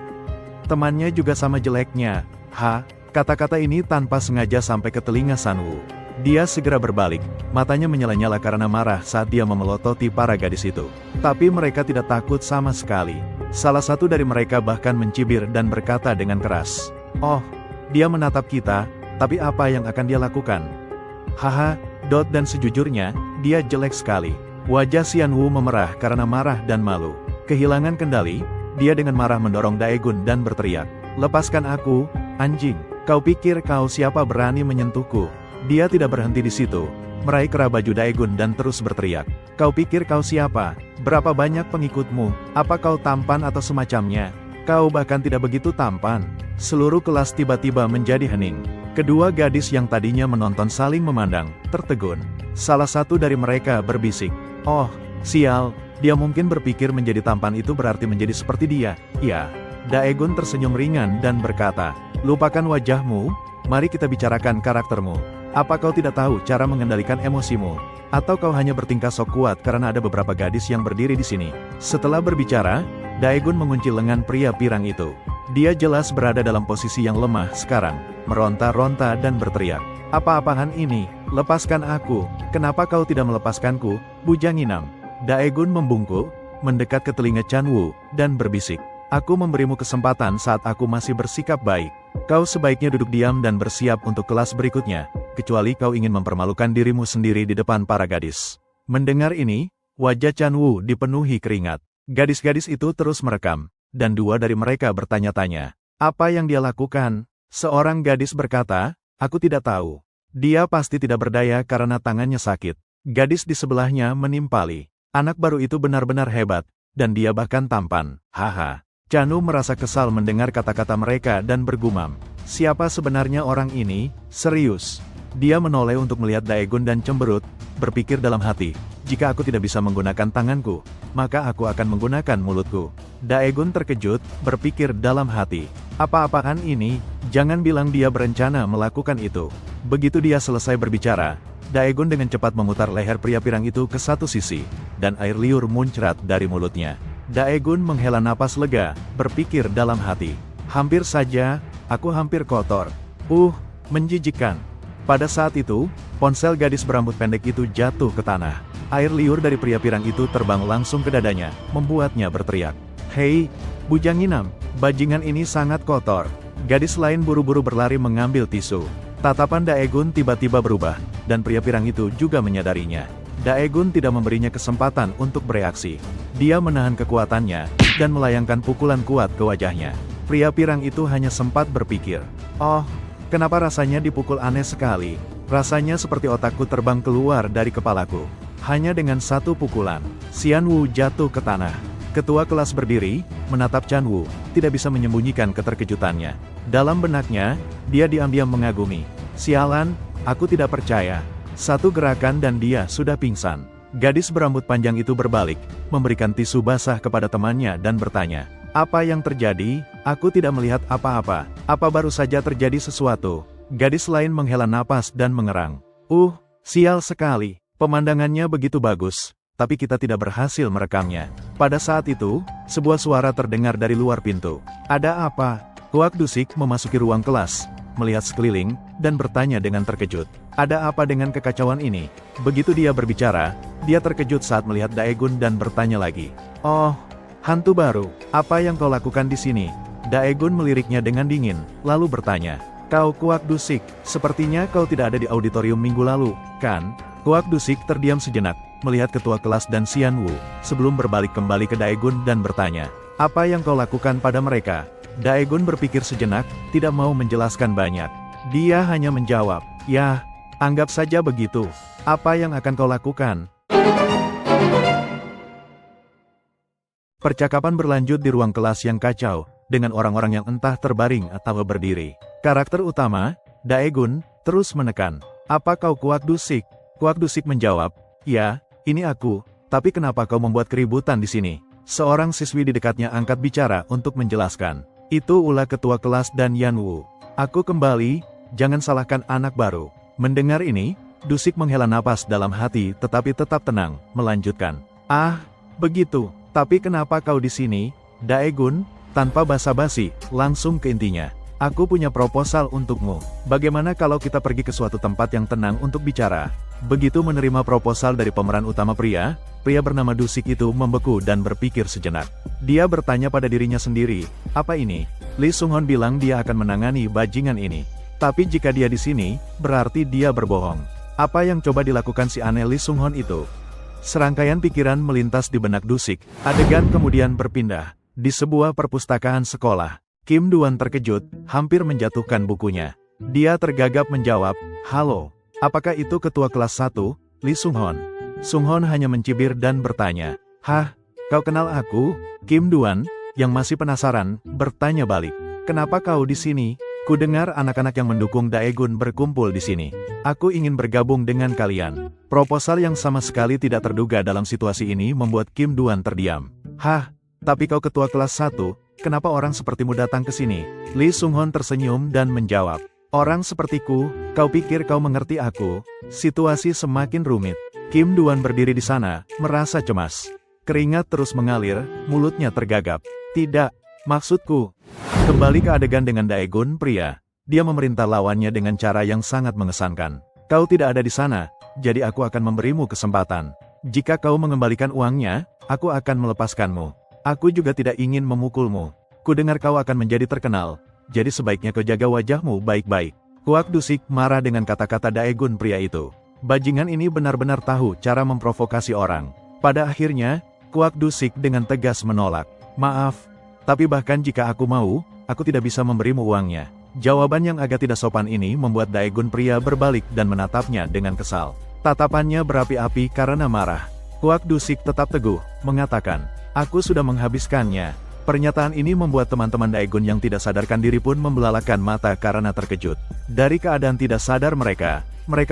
Temannya juga sama jeleknya. Kata-kata ini tanpa sengaja sampai ke telinga San Wu. Dia segera berbalik, matanya menyala-nyala karena marah saat dia memelototi para gadis itu. Tapi mereka tidak takut sama sekali. Salah satu dari mereka bahkan mencibir dan berkata dengan keras, "Oh, dia menatap kita, tapi apa yang akan dia lakukan?" Dan sejujurnya, dia jelek sekali. Wajah Xian Wu memerah karena marah dan malu. Kehilangan kendali, dia dengan marah mendorong Daegun dan berteriak, "Lepaskan aku, anjing! Kau pikir kau siapa berani menyentuhku?" Dia tidak berhenti di situ, meraih kerah baju Daegun dan terus berteriak, "Kau pikir kau siapa? Berapa banyak pengikutmu? Apa kau tampan atau semacamnya? Kau bahkan tidak begitu tampan." Seluruh kelas tiba-tiba menjadi hening. Kedua gadis yang tadinya menonton saling memandang, tertegun. Salah satu dari mereka berbisik, "Oh, sial, dia mungkin berpikir menjadi tampan itu berarti menjadi seperti dia." "Ya." Daegun tersenyum ringan dan berkata, "Lupakan wajahmu, mari kita bicarakan karaktermu. Apa kau tidak tahu cara mengendalikan emosimu? Atau kau hanya bertingkah sok kuat karena ada beberapa gadis yang berdiri di sini?" Setelah berbicara, Daegun mengunci lengan pria pirang itu. Dia jelas berada dalam posisi yang lemah sekarang, meronta-ronta dan berteriak, "Apa-apaan ini? Lepaskan aku! Kenapa kau tidak melepaskanku, bujang inam?" Daegun membungkuk, mendekat ke telinga Chan Wu, dan berbisik, "Aku memberimu kesempatan saat aku masih bersikap baik. Kau sebaiknya duduk diam dan bersiap untuk kelas berikutnya, kecuali kau ingin mempermalukan dirimu sendiri di depan para gadis." Mendengar ini, wajah Chan Wu dipenuhi keringat. Gadis-gadis itu terus merekam, dan dua dari mereka bertanya-tanya, apa yang dia lakukan? Seorang gadis berkata, "Aku tidak tahu. Dia pasti tidak berdaya karena tangannya sakit." Gadis di sebelahnya menimpali. Anak baru itu benar-benar hebat, dan dia bahkan tampan. Haha. Chanu merasa kesal mendengar kata-kata mereka dan bergumam. Siapa sebenarnya orang ini? Serius. Dia menoleh untuk melihat Daegun dan cemberut, berpikir dalam hati, jika aku tidak bisa menggunakan tanganku, maka aku akan menggunakan mulutku. Daegun terkejut, berpikir dalam hati, apa-apaan ini? Jangan bilang dia berencana melakukan itu. Begitu dia selesai berbicara, Daegun dengan cepat memutar leher pria pirang itu ke satu sisi, dan air liur muncrat dari mulutnya. Daegun menghela napas lega, berpikir dalam hati, hampir saja, aku hampir kotor. Menjijikkan. Pada saat itu, ponsel gadis berambut pendek itu jatuh ke tanah. Air liur dari pria pirang itu terbang langsung ke dadanya, membuatnya berteriak. Hei, bujang inam, bajingan ini sangat kotor. Gadis lain buru-buru berlari mengambil tisu. Tatapan Daegun tiba-tiba berubah, dan pria pirang itu juga menyadarinya. Daegun tidak memberinya kesempatan untuk bereaksi. Dia menahan kekuatannya, dan melayangkan pukulan kuat ke wajahnya. Pria pirang itu hanya sempat berpikir, oh, kenapa rasanya dipukul aneh sekali? Rasanya seperti otakku terbang keluar dari kepalaku. Hanya dengan satu pukulan, Xian Wu jatuh ke tanah. Ketua kelas berdiri, menatap Chan Wu, tidak bisa menyembunyikan keterkejutannya. Dalam benaknya, dia diam-diam mengagumi. Sialan, aku tidak percaya. Satu gerakan dan dia sudah pingsan. Gadis berambut panjang itu berbalik, memberikan tisu basah kepada temannya dan bertanya, apa yang terjadi? Aku tidak melihat apa-apa. Apa baru saja terjadi sesuatu? Gadis lain menghela napas dan mengerang. Sial sekali. Pemandangannya begitu bagus, tapi kita tidak berhasil merekamnya. Pada saat itu, sebuah suara terdengar dari luar pintu. Ada apa? Kuak Dusik memasuki ruang kelas, melihat sekeliling, dan bertanya dengan terkejut. Ada apa dengan kekacauan ini? Begitu dia berbicara, dia terkejut saat melihat Daegun dan bertanya lagi. Oh, hantu baru, apa yang kau lakukan di sini? Daegun meliriknya dengan dingin, lalu bertanya. Kau Kuak Dusik, sepertinya kau tidak ada di auditorium minggu lalu, kan? Kuak Dusik terdiam sejenak, melihat ketua kelas dan Xian Wu, sebelum berbalik kembali ke Daegun dan bertanya. Apa yang kau lakukan pada mereka? Daegun berpikir sejenak, tidak mau menjelaskan banyak. Dia hanya menjawab, ya, anggap saja begitu. Apa yang akan kau lakukan? Percakapan berlanjut di ruang kelas yang kacau, dengan orang-orang yang entah terbaring atau berdiri. Karakter utama, Daegun, terus menekan. Apa kau Kuak Dusik? Kuak Dusik menjawab, ya, ini aku, tapi kenapa kau membuat keributan di sini? Seorang siswi di dekatnya angkat bicara untuk menjelaskan. Itu ulah ketua kelas dan Yan Wu. Aku kembali, jangan salahkan anak baru. Mendengar ini, Dusik menghela napas dalam hati tetapi tetap tenang, melanjutkan. Begitu, tapi kenapa kau di sini? Daegun, tanpa basa-basi, langsung ke intinya. Aku punya proposal untukmu. Bagaimana kalau kita pergi ke suatu tempat yang tenang untuk bicara? Begitu menerima proposal dari pemeran utama pria bernama Dusik itu membeku dan berpikir sejenak. Dia bertanya pada dirinya sendiri, apa ini? Lee Sung-hon bilang dia akan menangani bajingan ini. Tapi jika dia di sini, berarti dia berbohong. Apa yang coba dilakukan si aneh Lee Sung-hon itu? Serangkaian pikiran melintas di benak Dusik. Adegan kemudian berpindah. Di sebuah perpustakaan sekolah, Kim Duan terkejut, hampir menjatuhkan bukunya. Dia tergagap menjawab, halo, apakah itu ketua kelas 1, Lee Sung-hon? Sung-hon hanya mencibir dan bertanya, hah, kau kenal aku? Kim Duan, yang masih penasaran, bertanya balik, kenapa kau di sini? Ku dengar anak-anak yang mendukung Daegun berkumpul di sini. Aku ingin bergabung dengan kalian. Proposal yang sama sekali tidak terduga dalam situasi ini membuat Kim Duan terdiam. Hah, tapi kau ketua kelas 1, kenapa orang sepertimu datang ke sini? Lee Sung-hon tersenyum dan menjawab, orang sepertiku, kau pikir kau mengerti aku? Situasi semakin rumit. Kim Duan berdiri di sana, merasa cemas. Keringat terus mengalir, mulutnya tergagap. Tidak, maksudku. Kembali ke adegan dengan Daegun pria. Dia memerintah lawannya dengan cara yang sangat mengesankan. Kau tidak ada di sana, jadi aku akan memberimu kesempatan. Jika kau mengembalikan uangnya, aku akan melepaskanmu. Aku juga tidak ingin memukulmu. Kudengar kau akan menjadi terkenal, jadi sebaiknya kau jaga wajahmu baik-baik. Kuak Dusik marah dengan kata-kata Daegun pria itu. Bajingan ini benar-benar tahu cara memprovokasi orang. Pada akhirnya, Kuak Dusik dengan tegas menolak. Maaf, tapi bahkan jika aku mau, aku tidak bisa memberimu uangnya. Jawaban yang agak tidak sopan ini membuat Daegun pria berbalik dan menatapnya dengan kesal. Tatapannya berapi-api karena marah. Kwak Dusik tetap teguh, mengatakan, "Aku sudah menghabiskannya." Pernyataan ini membuat teman-teman Daegun yang tidak sadarkan diri pun membelalakan mata karena terkejut. Dari keadaan tidak sadar mereka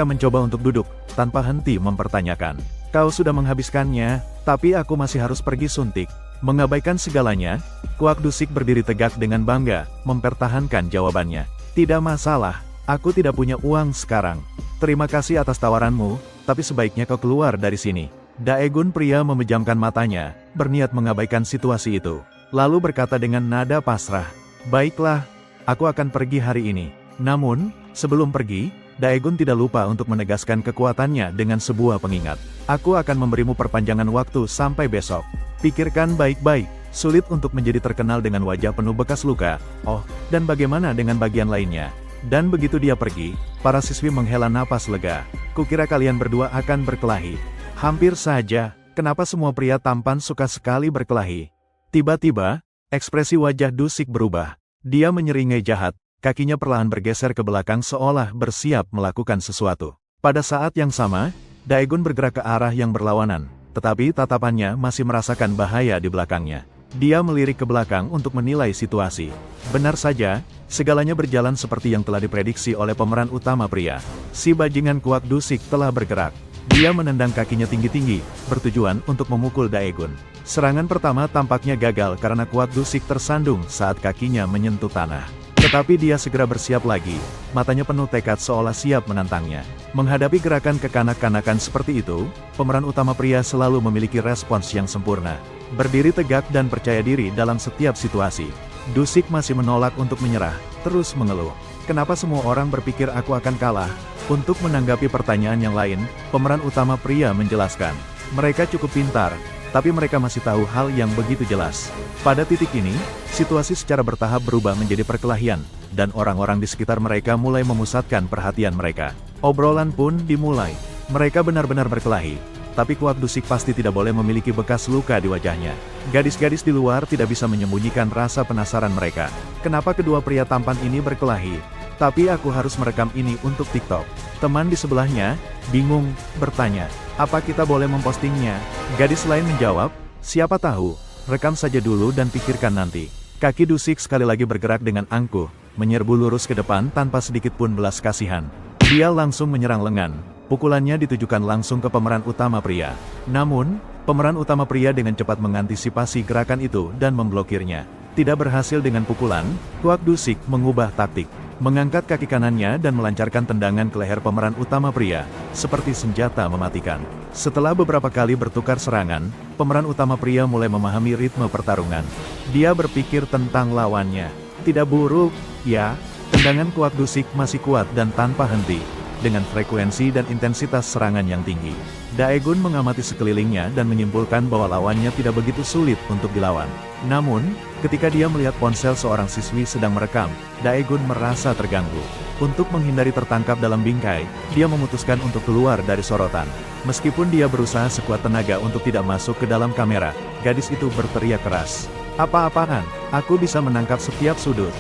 mencoba untuk duduk, tanpa henti mempertanyakan. "Kau sudah menghabiskannya, tapi aku masih harus pergi suntik." Mengabaikan segalanya, Kwak Dusik berdiri tegak dengan bangga, mempertahankan jawabannya. "Tidak masalah, aku tidak punya uang sekarang. Terima kasih atas tawaranmu, tapi sebaiknya kau keluar dari sini." Daegun pria memejamkan matanya, berniat mengabaikan situasi itu. Lalu berkata dengan nada pasrah, "Baiklah, aku akan pergi hari ini." Namun, sebelum pergi, Daegun tidak lupa untuk menegaskan kekuatannya dengan sebuah pengingat. "Aku akan memberimu perpanjangan waktu sampai besok. Pikirkan baik-baik, sulit untuk menjadi terkenal dengan wajah penuh bekas luka. Oh, dan bagaimana dengan bagian lainnya?" Dan begitu dia pergi, para siswi menghela napas lega. "Kukira kalian berdua akan berkelahi." Hampir saja, kenapa semua pria tampan suka sekali berkelahi? Tiba-tiba, ekspresi wajah Dusik berubah. Dia menyeringai jahat, kakinya perlahan bergeser ke belakang seolah bersiap melakukan sesuatu. Pada saat yang sama, Daegun bergerak ke arah yang berlawanan, tetapi tatapannya masih merasakan bahaya di belakangnya. Dia melirik ke belakang untuk menilai situasi. Benar saja, segalanya berjalan seperti yang telah diprediksi oleh pemeran utama pria. Si bajingan Kwak Dusik telah bergerak. Dia menendang kakinya tinggi-tinggi, bertujuan untuk memukul Daegun. Serangan pertama tampaknya gagal karena Kwak Dusik tersandung saat kakinya menyentuh tanah. Tetapi dia segera bersiap lagi, matanya penuh tekad seolah siap menantangnya. Menghadapi gerakan kekanak-kanakan seperti itu, pemeran utama pria selalu memiliki respons yang sempurna. Berdiri tegak dan percaya diri dalam setiap situasi. Dusik masih menolak untuk menyerah, terus mengeluh. "Kenapa semua orang berpikir aku akan kalah?" Untuk menanggapi pertanyaan yang lain, pemeran utama pria menjelaskan, "Mereka cukup pintar, tapi mereka masih tahu hal yang begitu jelas." Pada titik ini, situasi secara bertahap berubah menjadi perkelahian, dan orang-orang di sekitar mereka mulai memusatkan perhatian mereka. Obrolan pun dimulai. Mereka benar-benar berkelahi, tapi Kwak Dusik pasti tidak boleh memiliki bekas luka di wajahnya. Gadis-gadis di luar tidak bisa menyembunyikan rasa penasaran mereka. Kenapa kedua pria tampan ini berkelahi? Tapi aku harus merekam ini untuk TikTok. Teman di sebelahnya, bingung, bertanya, "Apa kita boleh mempostingnya?" Gadis lain menjawab, "Siapa tahu, rekam saja dulu dan pikirkan nanti." Kaki Dusik sekali lagi bergerak dengan angkuh, menyerbu lurus ke depan tanpa sedikit pun belas kasihan. Dia langsung menyerang lengan. Pukulannya ditujukan langsung ke pemeran utama pria. Namun, pemeran utama pria dengan cepat mengantisipasi gerakan itu dan memblokirnya. Tidak berhasil dengan pukulan, Kwak Dusik mengubah taktik. Mengangkat kaki kanannya dan melancarkan tendangan ke leher pemeran utama pria, seperti senjata mematikan. Setelah beberapa kali bertukar serangan, pemeran utama pria mulai memahami ritme pertarungan. Dia berpikir tentang lawannya. Tidak buruk, ya. Tendangan Kwak Dusik masih kuat dan tanpa henti, dengan frekuensi dan intensitas serangan yang tinggi. Daegun mengamati sekelilingnya dan menyimpulkan bahwa lawannya tidak begitu sulit untuk dilawan. Namun, ketika dia melihat ponsel seorang siswi sedang merekam, Daegun merasa terganggu. Untuk menghindari tertangkap dalam bingkai, dia memutuskan untuk keluar dari sorotan. Meskipun dia berusaha sekuat tenaga untuk tidak masuk ke dalam kamera, gadis itu berteriak keras. "Apa-apaan? Aku bisa menangkap setiap sudut."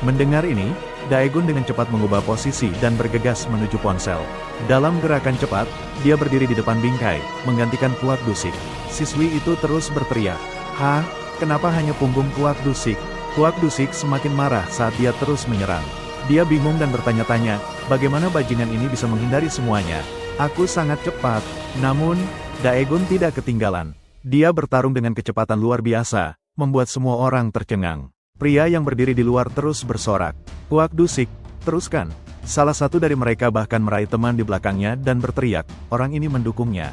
Mendengar ini, Daegun dengan cepat mengubah posisi dan bergegas menuju ponsel. Dalam gerakan cepat, dia berdiri di depan bingkai, menggantikan Kwak Dusik. Siswi itu terus berteriak, "Hah? Kenapa hanya punggung Kwak Dusik?" Kwak Dusik semakin marah saat dia terus menyerang. Dia bingung dan bertanya-tanya, bagaimana bajingan ini bisa menghindari semuanya. "Aku sangat cepat." Namun, Daegun tidak ketinggalan. Dia bertarung dengan kecepatan luar biasa, membuat semua orang tercengang. Pria yang berdiri di luar terus bersorak, "Kwak Dusik, teruskan." Salah satu dari mereka bahkan meraih teman di belakangnya dan berteriak, orang ini mendukungnya.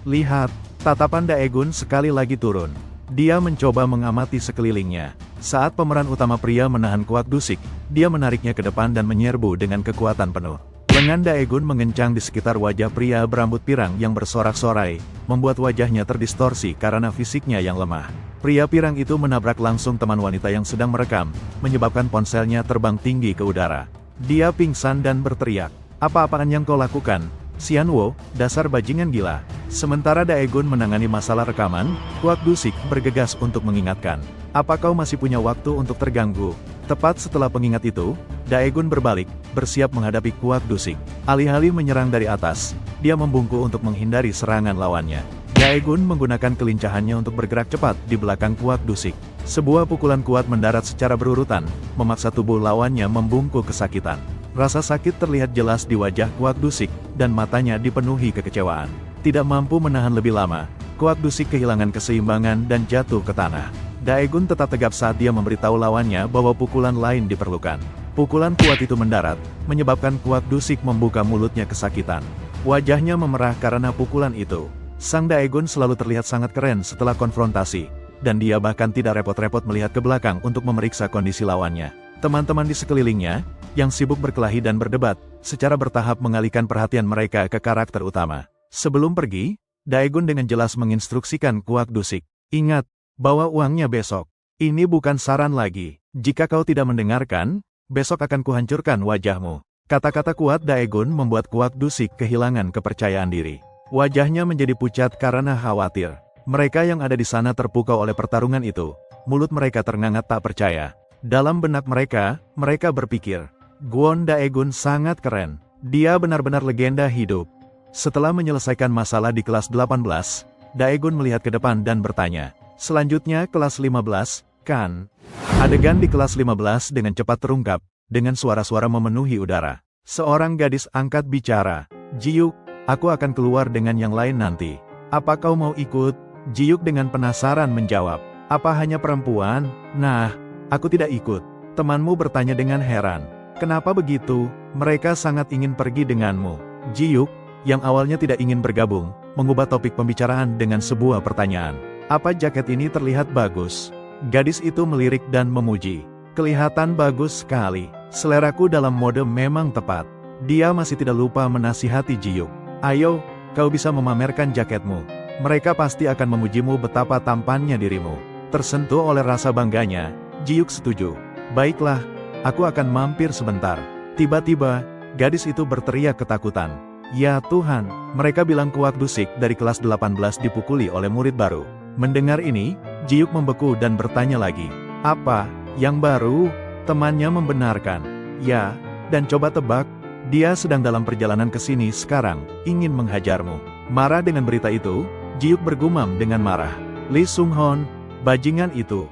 Lihat, tatapan Daegun sekali lagi turun. Dia mencoba mengamati sekelilingnya. Saat pemeran utama pria menahan Kwak Dusik, dia menariknya ke depan dan menyerbu dengan kekuatan penuh. Lengan Daegun mengencang di sekitar wajah pria berambut pirang yang bersorak-sorai, membuat wajahnya terdistorsi karena fisiknya yang lemah. Pria pirang itu menabrak langsung teman wanita yang sedang merekam, menyebabkan ponselnya terbang tinggi ke udara. Dia pingsan dan berteriak, "Apa-apaan yang kau lakukan? Xianwo, dasar bajingan gila." Sementara Daegun menangani masalah rekaman, Kwak Dusik bergegas untuk mengingatkan, "Apa kau masih punya waktu untuk terganggu?" Tepat setelah pengingat itu, Daegun berbalik, bersiap menghadapi Kwak Dusik. Alih-alih menyerang dari atas, dia membungkuk untuk menghindari serangan lawannya. Daegun menggunakan kelincahannya untuk bergerak cepat di belakang Kwak Dusik. Sebuah pukulan kuat mendarat secara berurutan, memaksa tubuh lawannya membungkuk kesakitan. Rasa sakit terlihat jelas di wajah Kwak Dusik, dan matanya dipenuhi kekecewaan. Tidak mampu menahan lebih lama, Kwak Dusik kehilangan keseimbangan dan jatuh ke tanah. Daegun tetap tegap saat dia memberitahu lawannya bahwa pukulan lain diperlukan. Pukulan kuat itu mendarat, menyebabkan Kwak Dusik membuka mulutnya kesakitan. Wajahnya memerah karena pukulan itu. Sang Daegun selalu terlihat sangat keren setelah konfrontasi, dan dia bahkan tidak repot-repot melihat ke belakang untuk memeriksa kondisi lawannya. Teman-teman di sekelilingnya, yang sibuk berkelahi dan berdebat, secara bertahap mengalihkan perhatian mereka ke karakter utama. Sebelum pergi, Daegun dengan jelas menginstruksikan Kwak Dusik, "Ingat, bawa uangnya besok. Ini bukan saran lagi. Jika kau tidak mendengarkan, besok akan kuhancurkan wajahmu." Kata-kata kuat Daegun membuat Kwak Dusik kehilangan kepercayaan diri. Wajahnya menjadi pucat karena khawatir. Mereka yang ada di sana terpukau oleh pertarungan itu. Mulut mereka terngangak tak percaya. Dalam benak mereka berpikir, Gwon Daegun sangat keren. Dia benar-benar legenda hidup. Setelah menyelesaikan masalah di kelas 18, Daegun melihat ke depan dan bertanya, "Selanjutnya kelas 15, kan?" Adegan di kelas 15 dengan cepat terungkap, dengan suara-suara memenuhi udara. Seorang gadis angkat bicara, "Ji-yuk, aku akan keluar dengan yang lain nanti. Apa kau mau ikut?" Ji-yuk dengan penasaran menjawab, "Apa hanya perempuan?" "Nah, aku tidak ikut." Temanmu bertanya dengan heran, "Kenapa begitu? Mereka sangat ingin pergi denganmu." Ji-yuk, yang awalnya tidak ingin bergabung, mengubah topik pembicaraan dengan sebuah pertanyaan. "Apa jaket ini terlihat bagus?" Gadis itu melirik dan memuji. "Kelihatan bagus sekali. Seleraku dalam mode memang tepat." Dia masih tidak lupa menasihati Ji-yuk. "Ayo, kau bisa memamerkan jaketmu. Mereka pasti akan memujimu betapa tampannya dirimu." Tersentuh oleh rasa bangganya, Ji-yuk setuju. "Baiklah, aku akan mampir sebentar." Tiba-tiba, gadis itu berteriak ketakutan. "Ya Tuhan," mereka bilang Kwak Dusik dari kelas 18 dipukuli oleh murid baru. Mendengar ini, Ji-yuk membeku dan bertanya lagi, "Apa, yang baru?" Temannya membenarkan, "Ya, dan coba tebak, dia sedang dalam perjalanan ke sini sekarang, ingin menghajarmu." Marah dengan berita itu, Ji-yuk bergumam dengan marah, "Lee Sung-hon, bajingan itu."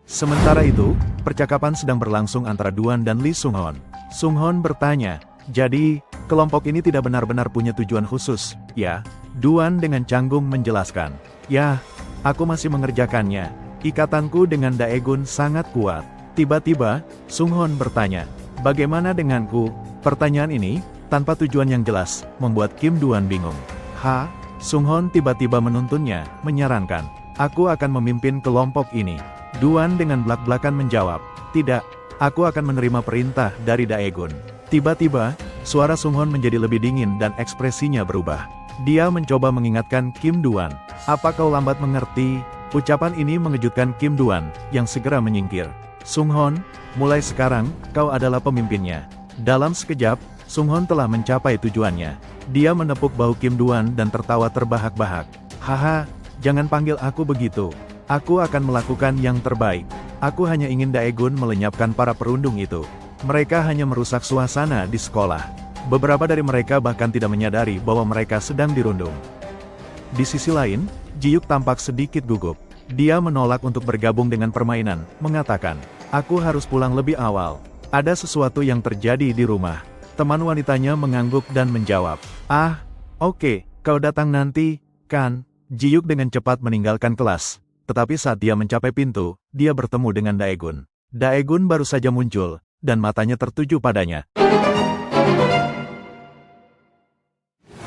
Sementara itu, percakapan sedang berlangsung antara Duan dan Lee Sung-hon. Sung-hon bertanya, "Jadi, kelompok ini tidak benar-benar punya tujuan khusus, ya?" Duan dengan canggung menjelaskan, "Ya, aku masih mengerjakannya. Ikatanku dengan Daegun sangat kuat." Tiba-tiba, Sung-hon bertanya, "Bagaimana denganku?" Pertanyaan ini, tanpa tujuan yang jelas, membuat Kim Duan bingung. Sung-hon tiba-tiba menuntunnya, menyarankan, "Aku akan memimpin kelompok ini." Duan dengan belak-belakan menjawab, "Tidak, aku akan menerima perintah dari Daegun." Tiba-tiba, suara Sung-hon menjadi lebih dingin dan ekspresinya berubah. Dia mencoba mengingatkan Kim Duan, "Apa kau lambat mengerti?" Ucapan ini mengejutkan Kim Duan, yang segera menyingkir. "Sung-hon, mulai sekarang, kau adalah pemimpinnya." Dalam sekejap, Sung-hon telah mencapai tujuannya. Dia menepuk bahu Kim Duan dan tertawa terbahak-bahak. "Haha, jangan panggil aku begitu. Aku akan melakukan yang terbaik. Aku hanya ingin Daegun melenyapkan para perundung itu. Mereka hanya merusak suasana di sekolah." Beberapa dari mereka bahkan tidak menyadari bahwa mereka sedang dirundung. Di sisi lain, Ji-yuk tampak sedikit gugup. Dia menolak untuk bergabung dengan permainan, mengatakan, "Aku harus pulang lebih awal. Ada sesuatu yang terjadi di rumah." Teman wanitanya mengangguk dan menjawab, Oke, kau datang nanti, kan?" Ji-yuk dengan cepat meninggalkan kelas. Tetapi saat dia mencapai pintu, dia bertemu dengan Daegun. Daegun baru saja muncul, dan matanya tertuju padanya.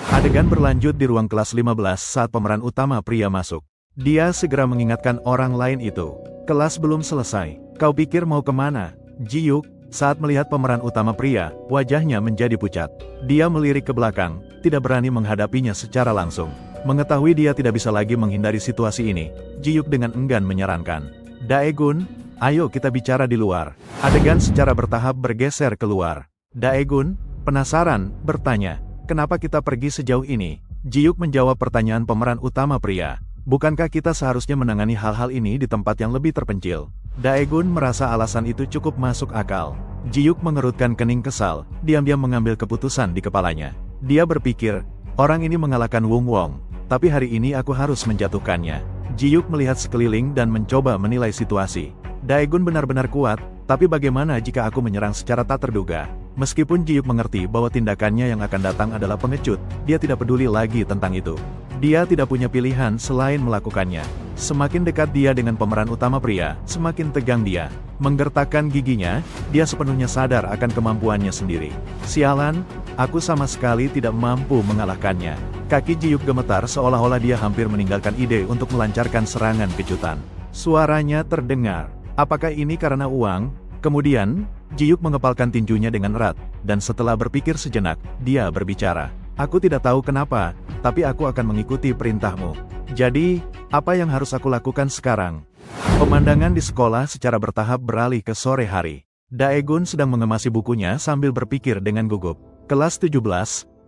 Adegan berlanjut di ruang kelas 15 saat pemeran utama pria masuk. Dia segera mengingatkan orang lain itu. "Kelas belum selesai. Kau pikir mau kemana?" Ji-yuk, saat melihat pemeran utama pria, wajahnya menjadi pucat. Dia melirik ke belakang, tidak berani menghadapinya secara langsung. Mengetahui dia tidak bisa lagi menghindari situasi ini, Ji-yuk dengan enggan menyarankan, "Daegun, ayo kita bicara di luar." Adegan secara bertahap bergeser keluar. Daegun, penasaran, bertanya, "Kenapa kita pergi sejauh ini?" Ji-yuk menjawab pertanyaan pemeran utama pria. "Bukankah kita seharusnya menangani hal-hal ini di tempat yang lebih terpencil?" Daegun merasa alasan itu cukup masuk akal. Ji-yuk mengerutkan kening kesal, diam-diam mengambil keputusan di kepalanya. Dia berpikir, orang ini mengalahkan Wung Wong, tapi hari ini aku harus menjatuhkannya. Ji-yuk melihat sekeliling dan mencoba menilai situasi. Daegun benar-benar kuat, tapi bagaimana jika aku menyerang secara tak terduga? Meskipun Ji-yuk mengerti bahwa tindakannya yang akan datang adalah pengecut, dia tidak peduli lagi tentang itu. Dia tidak punya pilihan selain melakukannya. Semakin dekat dia dengan pemeran utama pria, semakin tegang dia. Menggertakkan giginya, dia sepenuhnya sadar akan kemampuannya sendiri. Sialan, aku sama sekali tidak mampu mengalahkannya. Kaki Ji-yuk gemetar seolah-olah dia hampir meninggalkan ide untuk melancarkan serangan kejutan. Suaranya terdengar. Apakah ini karena uang? Kemudian, Ji-yuk mengepalkan tinjunya dengan erat, dan setelah berpikir sejenak, dia berbicara. Aku tidak tahu kenapa, tapi aku akan mengikuti perintahmu. Jadi, apa yang harus aku lakukan sekarang? Pemandangan di sekolah secara bertahap beralih ke sore hari. Daegun sedang mengemasi bukunya sambil berpikir dengan gugup. Kelas 17,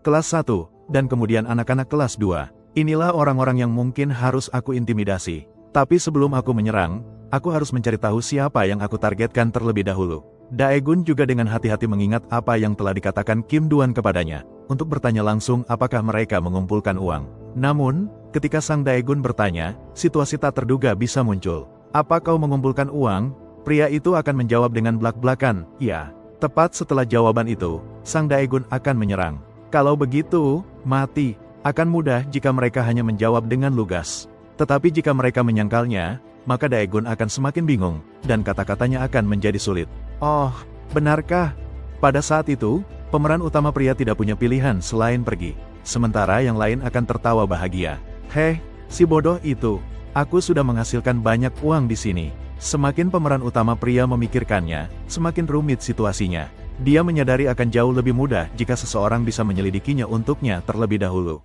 kelas 1, dan kemudian anak-anak kelas 2. Inilah orang-orang yang mungkin harus aku intimidasi. Tapi sebelum aku menyerang, aku harus mencari tahu siapa yang aku targetkan terlebih dahulu. Daegun juga dengan hati-hati mengingat apa yang telah dikatakan Kim Duan kepadanya, untuk bertanya langsung apakah mereka mengumpulkan uang. Namun, ketika sang Daegun bertanya, situasi tak terduga bisa muncul. Apa kau mengumpulkan uang? Pria itu akan menjawab dengan belak-belakan, ya. Tepat setelah jawaban itu, sang Daegun akan menyerang. Kalau begitu, mati. Akan mudah jika mereka hanya menjawab dengan lugas. Tetapi jika mereka menyangkalnya, maka Daegun akan semakin bingung, dan kata-katanya akan menjadi sulit. Oh, benarkah? Pada saat itu, pemeran utama pria tidak punya pilihan selain pergi. Sementara yang lain akan tertawa bahagia. Heh, si bodoh itu. Aku sudah menghasilkan banyak uang di sini. Semakin pemeran utama pria memikirkannya, semakin rumit situasinya. Dia menyadari akan jauh lebih mudah jika seseorang bisa menyelidikinya untuknya terlebih dahulu.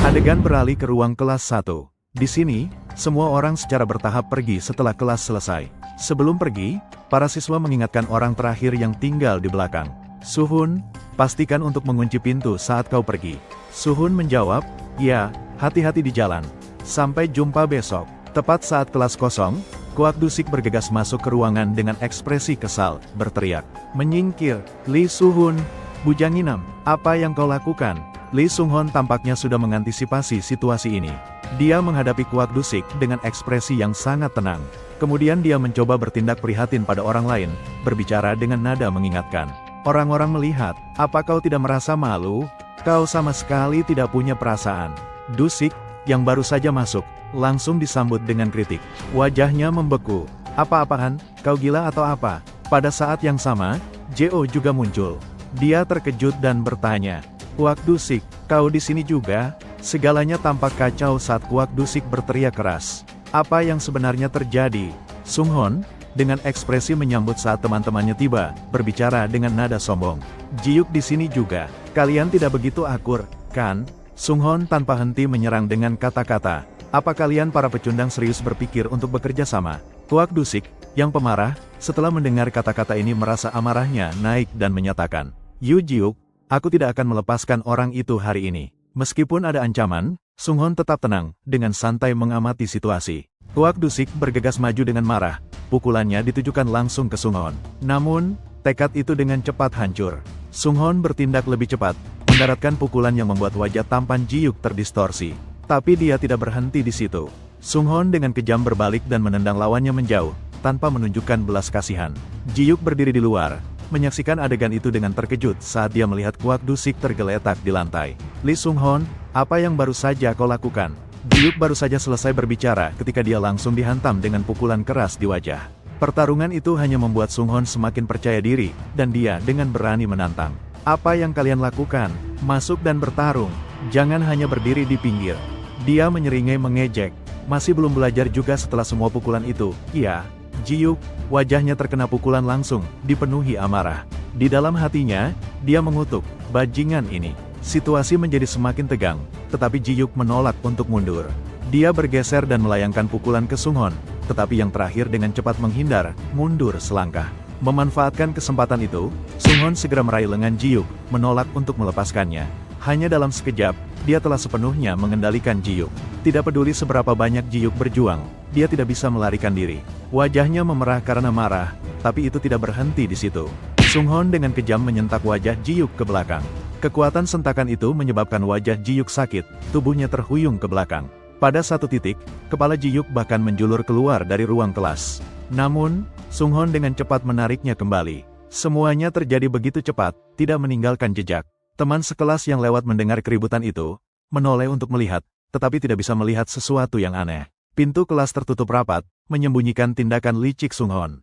Adegan beralih ke ruang kelas 1. Di sini, semua orang secara bertahap pergi setelah kelas selesai. Sebelum pergi, para siswa mengingatkan orang terakhir yang tinggal di belakang. Suhun, pastikan untuk mengunci pintu saat kau pergi. Suhun menjawab, ya, hati-hati di jalan. Sampai jumpa besok. Tepat saat kelas kosong, Kwak Dusik bergegas masuk ke ruangan dengan ekspresi kesal, berteriak. Menyingkir, Lee Suhun, bujanginam, apa yang kau lakukan? Lee Sunghon tampaknya sudah mengantisipasi situasi ini. Dia menghadapi Kwak Dusik dengan ekspresi yang sangat tenang. Kemudian dia mencoba bertindak prihatin pada orang lain, berbicara dengan nada mengingatkan. Orang-orang melihat, apa kau tidak merasa malu? Kau sama sekali tidak punya perasaan. Dusik, yang baru saja masuk, langsung disambut dengan kritik. Wajahnya membeku. Apa-apaan, kau gila atau apa? Pada saat yang sama, Jo juga muncul. Dia terkejut dan bertanya, Kwak Dusik, kau di sini juga? Segalanya tampak kacau saat Kwak Dusik berteriak keras. Apa yang sebenarnya terjadi? Sunghon, dengan ekspresi menyambut saat teman-temannya tiba, berbicara dengan nada sombong. Ji-yuk di sini juga. Kalian tidak begitu akur, kan? Sunghon tanpa henti menyerang dengan kata-kata. Apa kalian para pecundang serius berpikir untuk bekerja sama? Kwak Dusik, yang pemarah, setelah mendengar kata-kata ini merasa amarahnya naik dan menyatakan, Yu Ji-yuk, aku tidak akan melepaskan orang itu hari ini. Meskipun ada ancaman, Sunghon tetap tenang, dengan santai mengamati situasi. Kwak Dusik bergegas maju dengan marah, pukulannya ditujukan langsung ke Sunghon. Namun, tekad itu dengan cepat hancur. Sunghon bertindak lebih cepat, mendaratkan pukulan yang membuat wajah tampan Ji-yuk terdistorsi. Tapi dia tidak berhenti di situ. Sunghon dengan kejam berbalik dan menendang lawannya menjauh, tanpa menunjukkan belas kasihan. Ji-yuk berdiri di luar, menyaksikan adegan itu dengan terkejut saat dia melihat Kwak Dusik tergeletak di lantai. Lee Sunghon, apa yang baru saja kau lakukan? Ji-yuk baru saja selesai berbicara ketika dia langsung dihantam dengan pukulan keras di wajah. Pertarungan itu hanya membuat Sunghon semakin percaya diri, dan dia dengan berani menantang. Apa yang kalian lakukan? Masuk dan bertarung. Jangan hanya berdiri di pinggir. Dia menyeringai mengejek. Masih belum belajar juga setelah semua pukulan itu. Iya. Ji-yuk, wajahnya terkena pukulan langsung, dipenuhi amarah. Di dalam hatinya, dia mengutuk, bajingan ini. Situasi menjadi semakin tegang, tetapi Ji-yuk menolak untuk mundur. Dia bergeser dan melayangkan pukulan ke Sunghon, tetapi yang terakhir dengan cepat menghindar, mundur selangkah. Memanfaatkan kesempatan itu, Sunghon segera meraih lengan Ji-yuk, menolak untuk melepaskannya. Hanya dalam sekejap, dia telah sepenuhnya mengendalikan Ji-yuk. Tidak peduli seberapa banyak Ji-yuk berjuang, dia tidak bisa melarikan diri. Wajahnya memerah karena marah, tapi itu tidak berhenti di situ. Sunghon dengan kejam menyentak wajah Ji Yuk ke belakang. Kekuatan sentakan itu menyebabkan wajah Ji Yuk sakit, tubuhnya terhuyung ke belakang. Pada satu titik, kepala Ji Yuk bahkan menjulur keluar dari ruang kelas. Namun, Sunghon dengan cepat menariknya kembali. Semuanya terjadi begitu cepat, tidak meninggalkan jejak. Teman sekelas yang lewat mendengar keributan itu, menoleh untuk melihat, tetapi tidak bisa melihat sesuatu yang aneh. Pintu kelas tertutup rapat, menyembunyikan tindakan licik Sunghon.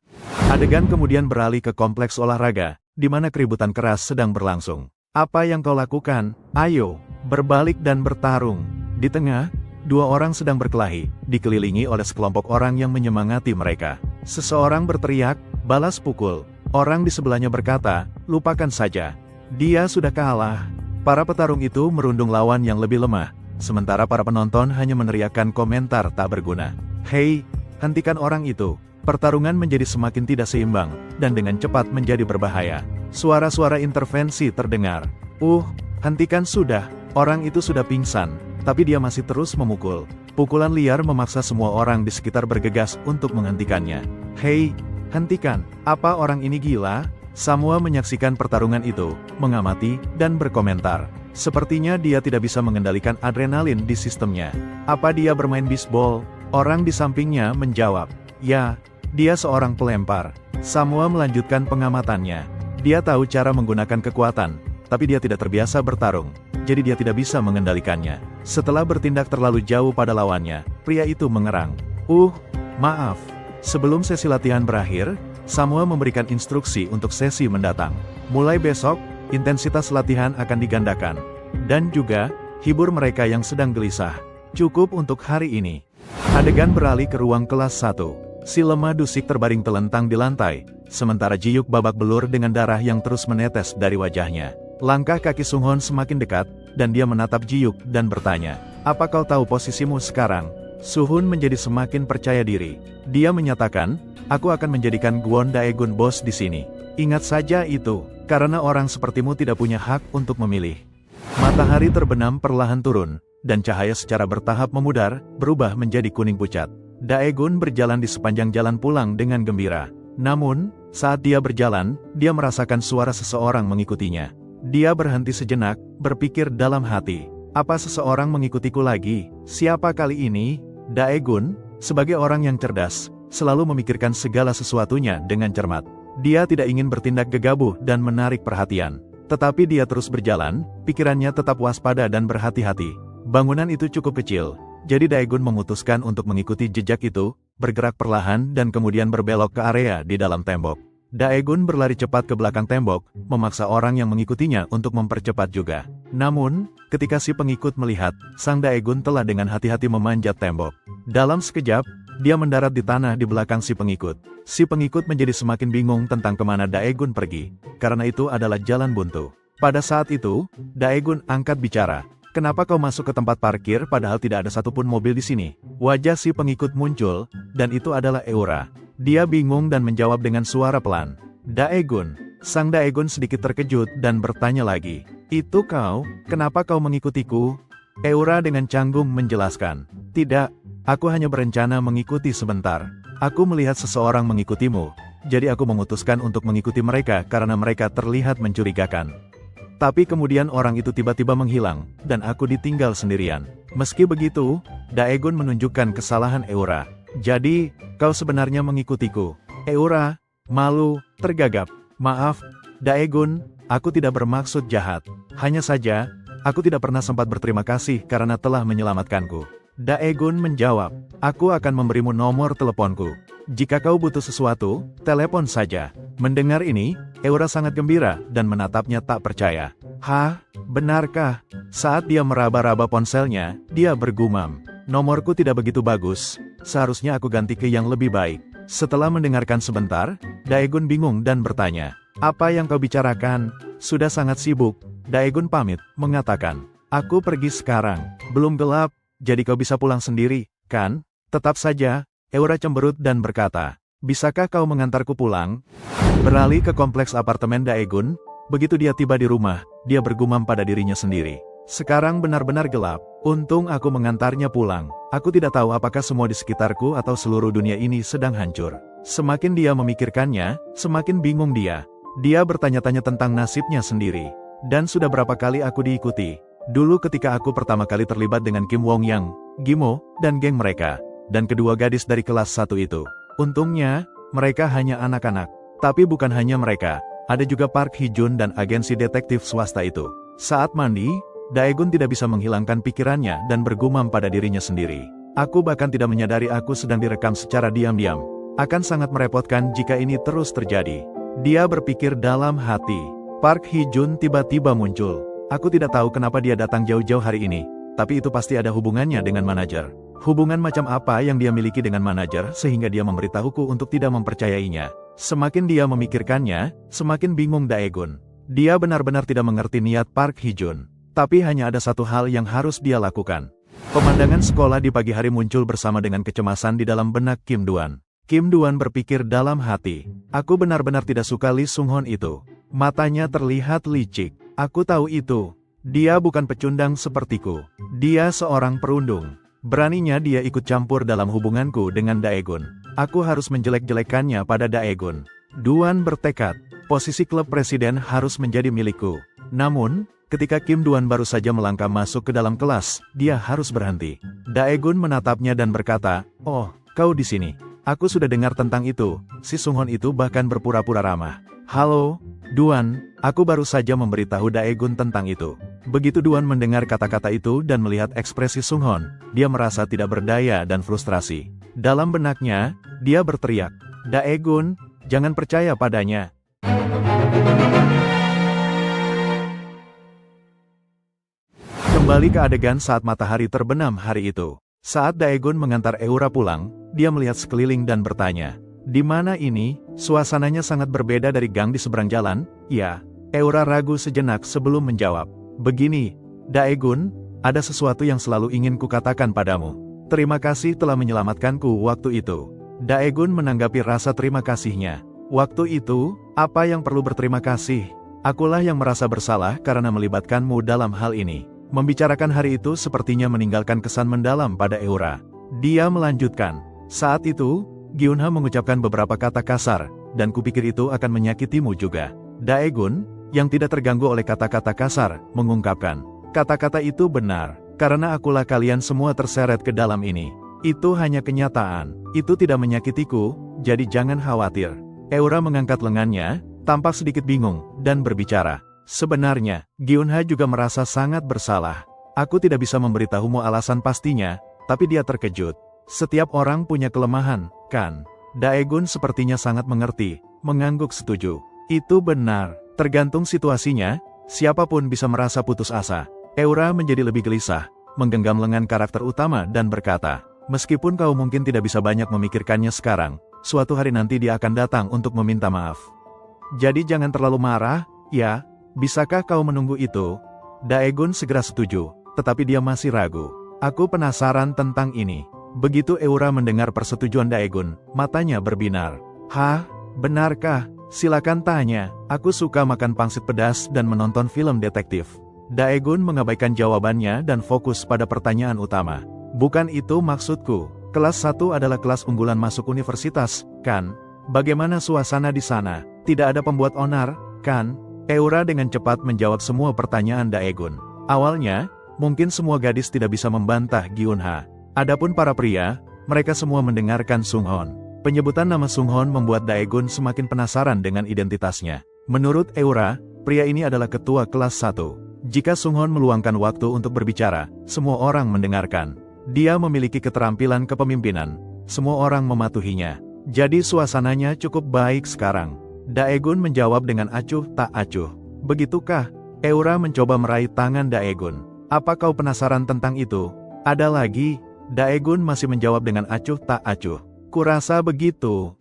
Adegan kemudian beralih ke kompleks olahraga, di mana keributan keras sedang berlangsung. Apa yang kau lakukan? Ayo, berbalik dan bertarung. Di tengah, dua orang sedang berkelahi, dikelilingi oleh sekelompok orang yang menyemangati mereka. Seseorang berteriak, balas pukul. Orang di sebelahnya berkata, lupakan saja. Dia sudah kalah. Para petarung itu merundung lawan yang lebih lemah, sementara para penonton hanya meneriakkan komentar tak berguna. Hei, hentikan orang itu. Pertarungan menjadi semakin tidak seimbang, dan dengan cepat menjadi berbahaya. Suara-suara intervensi terdengar. Hentikan sudah. Orang itu sudah pingsan, tapi dia masih terus memukul. Pukulan liar memaksa semua orang di sekitar bergegas untuk menghentikannya. Hei, hentikan. Apa orang ini gila? Semua menyaksikan pertarungan itu, mengamati, dan berkomentar. Sepertinya dia tidak bisa mengendalikan adrenalin di sistemnya. Apa dia bermain bisbol? Orang di sampingnya menjawab, ya, dia seorang pelempar. Semua melanjutkan pengamatannya. Dia tahu cara menggunakan kekuatan, tapi dia tidak terbiasa bertarung, jadi dia tidak bisa mengendalikannya. Setelah bertindak terlalu jauh pada lawannya, pria itu mengerang. Maaf. Sebelum sesi latihan berakhir, Samuel memberikan instruksi untuk sesi mendatang. Mulai besok, intensitas latihan akan digandakan. Dan juga, hibur mereka yang sedang gelisah. Cukup untuk hari ini. Adegan beralih ke ruang kelas 1. Si lemah Dusik terbaring telentang di lantai, sementara Ji Yuk babak belur dengan darah yang terus menetes dari wajahnya. Langkah kaki Sunghon semakin dekat, dan dia menatap Ji Yuk dan bertanya, apa kau tahu posisimu sekarang? Suhun menjadi semakin percaya diri. Dia menyatakan, aku akan menjadikan Gwon Daegun bos di sini. Ingat saja itu, karena orang sepertimu tidak punya hak untuk memilih. Matahari terbenam perlahan turun, dan cahaya secara bertahap memudar, berubah menjadi kuning pucat. Daegun berjalan di sepanjang jalan pulang dengan gembira. Namun, saat dia berjalan, dia merasakan suara seseorang mengikutinya. Dia berhenti sejenak, berpikir dalam hati. Apa seseorang mengikutiku lagi? Siapa kali ini? Daegun, sebagai orang yang cerdas, selalu memikirkan segala sesuatunya dengan cermat. Dia tidak ingin bertindak gegabah dan menarik perhatian. Tetapi dia terus berjalan, pikirannya tetap waspada dan berhati-hati. Bangunan itu cukup kecil, jadi Daegun memutuskan untuk mengikuti jejak itu, bergerak perlahan dan kemudian berbelok ke area di dalam tembok. Daegun berlari cepat ke belakang tembok, memaksa orang yang mengikutinya untuk mempercepat juga. Namun, ketika si pengikut melihat, sang Daegun telah dengan hati-hati memanjat tembok. Dalam sekejap, dia mendarat di tanah di belakang si pengikut. Si pengikut menjadi semakin bingung tentang kemana Daegun pergi, karena itu adalah jalan buntu. Pada saat itu, Daegun angkat bicara. Kenapa kau masuk ke tempat parkir padahal tidak ada satupun mobil di sini? Wajah si pengikut muncul, dan itu adalah Eura. Dia bingung dan menjawab dengan suara pelan. Daegun. Sang Daegun sedikit terkejut dan bertanya lagi. Itu kau? Kenapa kau mengikutiku? Eura dengan canggung menjelaskan. Tidak, aku hanya berencana mengikuti sebentar. Aku melihat seseorang mengikutimu, jadi aku memutuskan untuk mengikuti mereka karena mereka terlihat mencurigakan. Tapi kemudian orang itu tiba-tiba menghilang, dan aku ditinggal sendirian. Meski begitu, Daegun menunjukkan kesalahan Eura. Jadi, kau sebenarnya mengikutiku. Eura, malu, tergagap. Maaf, Daegun, aku tidak bermaksud jahat. Hanya saja, aku tidak pernah sempat berterima kasih karena telah menyelamatkanku. Daegun menjawab, aku akan memberimu nomor teleponku. Jika kau butuh sesuatu, telepon saja. Mendengar ini, Eura sangat gembira dan menatapnya tak percaya. Hah, benarkah? Saat dia meraba-raba ponselnya, dia bergumam. Nomorku tidak begitu bagus, seharusnya aku ganti ke yang lebih baik. Setelah mendengarkan sebentar, Daegun bingung dan bertanya, apa yang kau bicarakan? Sudah sangat sibuk. Daegun pamit, mengatakan, aku pergi sekarang, belum gelap, jadi kau bisa pulang sendiri, kan? Tetap saja, Eura cemberut dan berkata, bisakah kau mengantarku pulang? Beralih ke kompleks apartemen Daegun, begitu dia tiba di rumah, dia bergumam pada dirinya sendiri. Sekarang benar-benar gelap, untung aku mengantarnya pulang. Aku tidak tahu apakah semua di sekitarku atau seluruh dunia ini sedang hancur. Semakin dia memikirkannya, semakin bingung dia. Dia bertanya-tanya tentang nasibnya sendiri. Dan sudah berapa kali aku diikuti. Dulu ketika aku pertama kali terlibat dengan Kim Wong Yang, Gimo, dan geng mereka. Dan kedua gadis dari kelas 1 itu. Untungnya, mereka hanya anak-anak. Tapi bukan hanya mereka. Ada juga Park Hee-jun dan agensi detektif swasta itu. Saat mandi, Daegun tidak bisa menghilangkan pikirannya dan bergumam pada dirinya sendiri. Aku bahkan tidak menyadari aku sedang direkam secara diam-diam. Akan sangat merepotkan jika ini terus terjadi. Dia berpikir dalam hati. Park Hee-jun tiba-tiba muncul. Aku tidak tahu kenapa dia datang jauh-jauh hari ini. Tapi itu pasti ada hubungannya dengan manajer. Hubungan macam apa yang dia miliki dengan manajer sehingga dia memberitahuku untuk tidak mempercayainya. Semakin dia memikirkannya, semakin bingung Daegun. Dia benar-benar tidak mengerti niat Park Hee-jun. Tapi hanya ada satu hal yang harus dia lakukan. Pemandangan sekolah di pagi hari muncul bersama dengan kecemasan di dalam benak Kim Duan. Kim Duan berpikir dalam hati, aku benar-benar tidak suka Lee Sung-hon itu. Matanya terlihat licik. Aku tahu itu. Dia bukan pecundang sepertiku. Dia seorang perundung. Beraninya dia ikut campur dalam hubunganku dengan Daegun. Aku harus menjelek-jelekannya pada Daegun. Duan bertekad, posisi klub presiden harus menjadi milikku. Namun, ketika Kim Duan baru saja melangkah masuk ke dalam kelas, dia harus berhenti. Daegun menatapnya dan berkata, "Oh, kau di sini. Aku sudah dengar tentang itu." Si Sung-hon itu bahkan berpura-pura ramah. "Halo, Duan, aku baru saja memberitahu Daegun tentang itu." Begitu Duan mendengar kata-kata itu dan melihat ekspresi Sung-hon, dia merasa tidak berdaya dan frustrasi. Dalam benaknya, dia berteriak, "Daegun, jangan percaya padanya." Kembali ke adegan saat matahari terbenam hari itu. Saat Daegun mengantar Eura pulang, dia melihat sekeliling dan bertanya, "Di mana ini?" Suasananya sangat berbeda dari gang di seberang jalan. Ya, Eura ragu sejenak sebelum menjawab. "Begini, Daegun, ada sesuatu yang selalu ingin kukatakan padamu. Terima kasih telah menyelamatkanku waktu itu." Daegun menanggapi rasa terima kasihnya. "Waktu itu, apa yang perlu berterima kasih? Akulah yang merasa bersalah karena melibatkanmu dalam hal ini." Membicarakan hari itu sepertinya meninggalkan kesan mendalam pada Eura. Dia melanjutkan, "Saat itu, Gyunha mengucapkan beberapa kata kasar, dan kupikir itu akan menyakitimu juga." Daegun, yang tidak terganggu oleh kata-kata kasar, mengungkapkan, "Kata-kata itu benar, karena akulah kalian semua terseret ke dalam ini. Itu hanya kenyataan, itu tidak menyakitiku, jadi jangan khawatir." Eura mengangkat lengannya, tampak sedikit bingung, dan berbicara, "Sebenarnya, Gyunha juga merasa sangat bersalah. Aku tidak bisa memberitahumu alasan pastinya, tapi dia terkejut. Setiap orang punya kelemahan, kan?" Daegun sepertinya sangat mengerti, mengangguk setuju. "Itu benar, tergantung situasinya, siapapun bisa merasa putus asa." Eura menjadi lebih gelisah, menggenggam lengan karakter utama dan berkata, "Meskipun kau mungkin tidak bisa banyak memikirkannya sekarang, suatu hari nanti dia akan datang untuk meminta maaf. Jadi jangan terlalu marah, ya? Bisakah kau menunggu itu?" Daegun segera setuju, tetapi dia masih ragu. "Aku penasaran tentang ini." Begitu Eura mendengar persetujuan Daegun, matanya berbinar. "Hah? Benarkah? Silakan tanya. Aku suka makan pangsit pedas dan menonton film detektif." Daegun mengabaikan jawabannya dan fokus pada pertanyaan utama. "Bukan itu maksudku. Kelas 1 adalah kelas unggulan masuk universitas, kan? Bagaimana suasana di sana? Tidak ada pembuat onar, kan?" Eura dengan cepat menjawab semua pertanyaan Daegun. Awalnya, mungkin semua gadis tidak bisa membantah Gyunha. Adapun para pria, mereka semua mendengarkan Sung-hon. Penyebutan nama Sung-hon membuat Daegun semakin penasaran dengan identitasnya. Menurut Eura, pria ini adalah ketua kelas 1. Jika Sung-hon meluangkan waktu untuk berbicara, semua orang mendengarkan. Dia memiliki keterampilan kepemimpinan. Semua orang mematuhinya. Jadi suasananya cukup baik sekarang. Daegun menjawab dengan acuh tak acuh. "Begitukah?" Eura mencoba meraih tangan Daegun. "Apa kau penasaran tentang itu? Ada lagi?" Daegun masih menjawab dengan acuh tak acuh. "Kurasa begitu."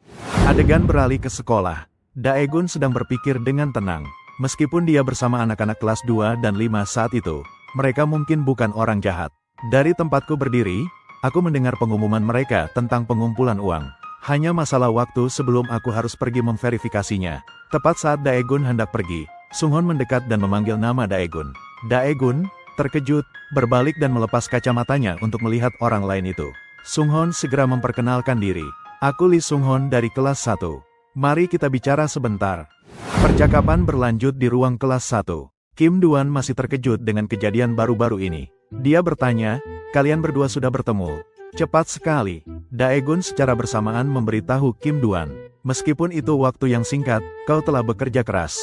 Adegan beralih ke sekolah. Daegun sedang berpikir dengan tenang. Meskipun dia bersama anak-anak kelas 2 dan 5 saat itu, mereka mungkin bukan orang jahat. Dari tempatku berdiri, aku mendengar pengumuman mereka tentang pengumpulan uang. Hanya masalah waktu sebelum aku harus pergi memverifikasinya. Tepat saat Daegun hendak pergi, Sung-hon mendekat dan memanggil nama Daegun. Daegun terkejut, berbalik dan melepas kacamatanya untuk melihat orang lain itu. Sung-hon segera memperkenalkan diri. "Aku Lee Sung-hon dari kelas 1. Mari kita bicara sebentar." Percakapan berlanjut di ruang kelas 1. Kim Duan masih terkejut dengan kejadian baru-baru ini. Dia bertanya, kalian berdua sudah bertemu. Cepat sekali. Daegun secara bersamaan memberitahu Kim Duan. Meskipun itu waktu yang singkat, kau telah bekerja keras.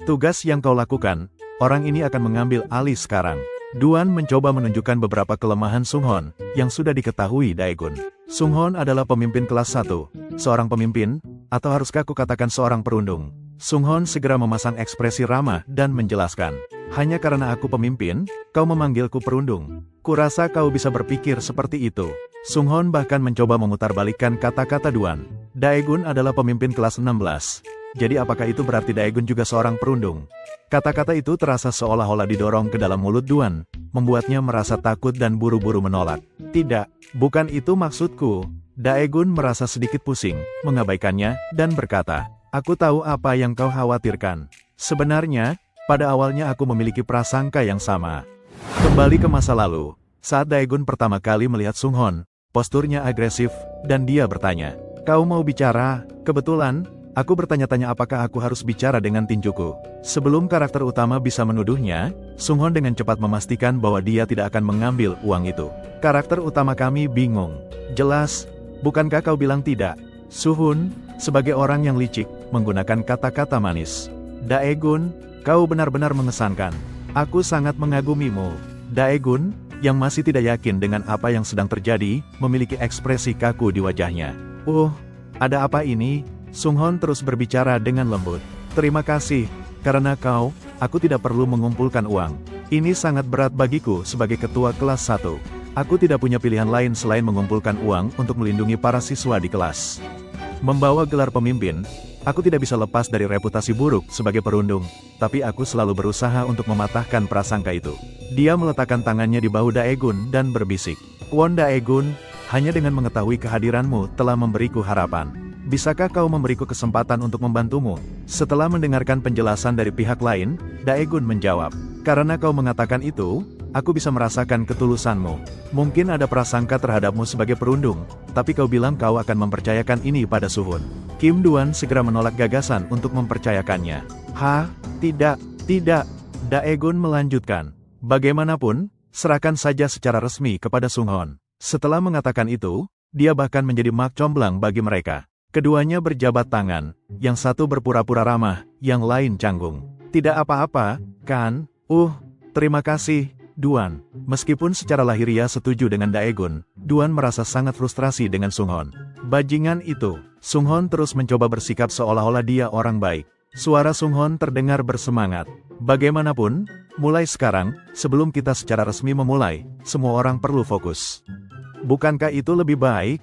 Tugas yang kau lakukan, orang ini akan mengambil alih sekarang. Duan mencoba menunjukkan beberapa kelemahan Sunghon, yang sudah diketahui Daegun. Sunghon adalah pemimpin kelas 1, seorang pemimpin, atau haruskah aku katakan seorang perundung? Sunghon segera memasang ekspresi ramah dan menjelaskan. Hanya karena aku pemimpin, kau memanggilku perundung. Kurasa kau bisa berpikir seperti itu. Sunghon bahkan mencoba memutarbalikkan kata-kata Duan. Daegun adalah pemimpin kelas 16. Jadi apakah itu berarti Daegun juga seorang perundung? Kata-kata itu terasa seolah-olah didorong ke dalam mulut Duan, membuatnya merasa takut dan buru-buru menolak. Tidak, bukan itu maksudku. Daegun merasa sedikit pusing, mengabaikannya, dan berkata, aku tahu apa yang kau khawatirkan. Sebenarnya, pada awalnya aku memiliki prasangka yang sama. Kembali ke masa lalu, saat Daegun pertama kali melihat Sunghon, posturnya agresif, dan dia bertanya, kau mau bicara? Kebetulan, aku bertanya-tanya apakah aku harus bicara dengan tinjuku. Sebelum karakter utama bisa menuduhnya, Sunghon dengan cepat memastikan bahwa dia tidak akan mengambil uang itu. Karakter utama kami bingung. Jelas, bukankah kau bilang tidak? Suhun, sebagai orang yang licik, menggunakan kata-kata manis. Daegun, kau benar-benar mengesankan. Aku sangat mengagumimu. Daegun, yang masih tidak yakin dengan apa yang sedang terjadi, memiliki ekspresi kaku di wajahnya. Ada apa ini? Sunghon terus berbicara dengan lembut. Terima kasih, karena kau, aku tidak perlu mengumpulkan uang. Ini sangat berat bagiku sebagai ketua kelas 1. Aku tidak punya pilihan lain selain mengumpulkan uang untuk melindungi para siswa di kelas. Membawa gelar pemimpin, aku tidak bisa lepas dari reputasi buruk sebagai perundung, tapi aku selalu berusaha untuk mematahkan prasangka itu. Dia meletakkan tangannya di bahu Daegun dan berbisik. Kwon Daegun, hanya dengan mengetahui kehadiranmu telah memberiku harapan. Bisakah kau memberiku kesempatan untuk membantumu? Setelah mendengarkan penjelasan dari pihak lain, Daegun menjawab, karena kau mengatakan itu, aku bisa merasakan ketulusanmu. Mungkin ada prasangka terhadapmu sebagai perundung, tapi kau bilang kau akan mempercayakan ini pada Suhun. Kim Duan segera menolak gagasan untuk mempercayakannya. Tidak. Daegun melanjutkan. Bagaimanapun, serahkan saja secara resmi kepada Sunghon. Setelah mengatakan itu, dia bahkan menjadi mak comblang bagi mereka. Keduanya berjabat tangan, yang satu berpura-pura ramah, yang lain canggung. Tidak apa-apa, kan? Terima kasih, Duan. Meskipun secara lahiriah setuju dengan Daegun, Duan merasa sangat frustrasi dengan Sunghon. Bajingan itu. Sunghon terus mencoba bersikap seolah-olah dia orang baik. Suara Sunghon terdengar bersemangat. Bagaimanapun, mulai sekarang, sebelum kita secara resmi memulai, semua orang perlu fokus. Bukankah itu lebih baik?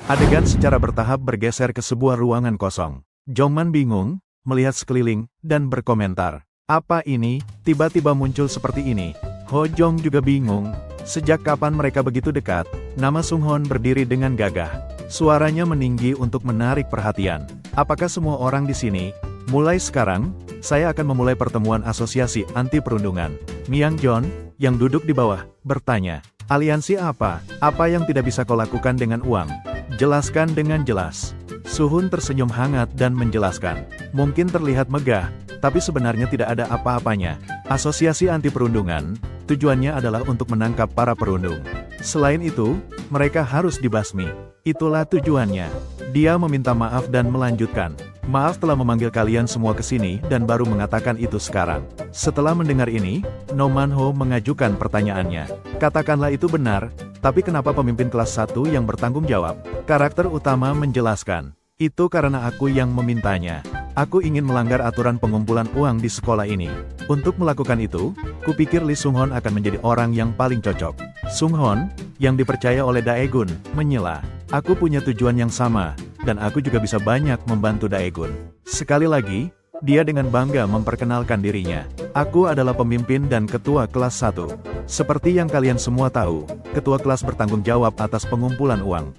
Adegan secara bertahap bergeser ke sebuah ruangan kosong. Jongman bingung, melihat sekeliling, dan berkomentar. Apa ini, tiba-tiba muncul seperti ini? Ho Jong juga bingung. Sejak kapan mereka begitu dekat? Nama Sunghon berdiri dengan gagah. Suaranya meninggi untuk menarik perhatian. Apakah semua orang di sini? Mulai sekarang, saya akan memulai pertemuan asosiasi anti perundungan. Miang Jon, yang duduk di bawah, bertanya. Aliansi apa? Apa yang tidak bisa kau lakukan dengan uang? Jelaskan dengan jelas. Suhun tersenyum hangat dan menjelaskan. Mungkin terlihat megah, tapi sebenarnya tidak ada apa-apanya. Asosiasi anti perundungan, tujuannya adalah untuk menangkap para perundung. Selain itu, mereka harus dibasmi. Itulah tujuannya. Dia meminta maaf dan melanjutkan. Maaf telah memanggil kalian semua ke sini dan baru mengatakan itu sekarang. Setelah mendengar ini, No Man-ho mengajukan pertanyaannya. Katakanlah itu benar, tapi kenapa pemimpin kelas 1 yang bertanggung jawab? Karakter utama menjelaskan. Itu karena aku yang memintanya. Aku ingin melanggar aturan pengumpulan uang di sekolah ini. Untuk melakukan itu, kupikir Lee Sunghon akan menjadi orang yang paling cocok. Sunghon, yang dipercaya oleh Daegun, menyela. Aku punya tujuan yang sama, dan aku juga bisa banyak membantu Daegun. Sekali lagi, dia dengan bangga memperkenalkan dirinya. Aku adalah pemimpin dan ketua kelas 1. Seperti yang kalian semua tahu, ketua kelas bertanggung jawab atas pengumpulan uang.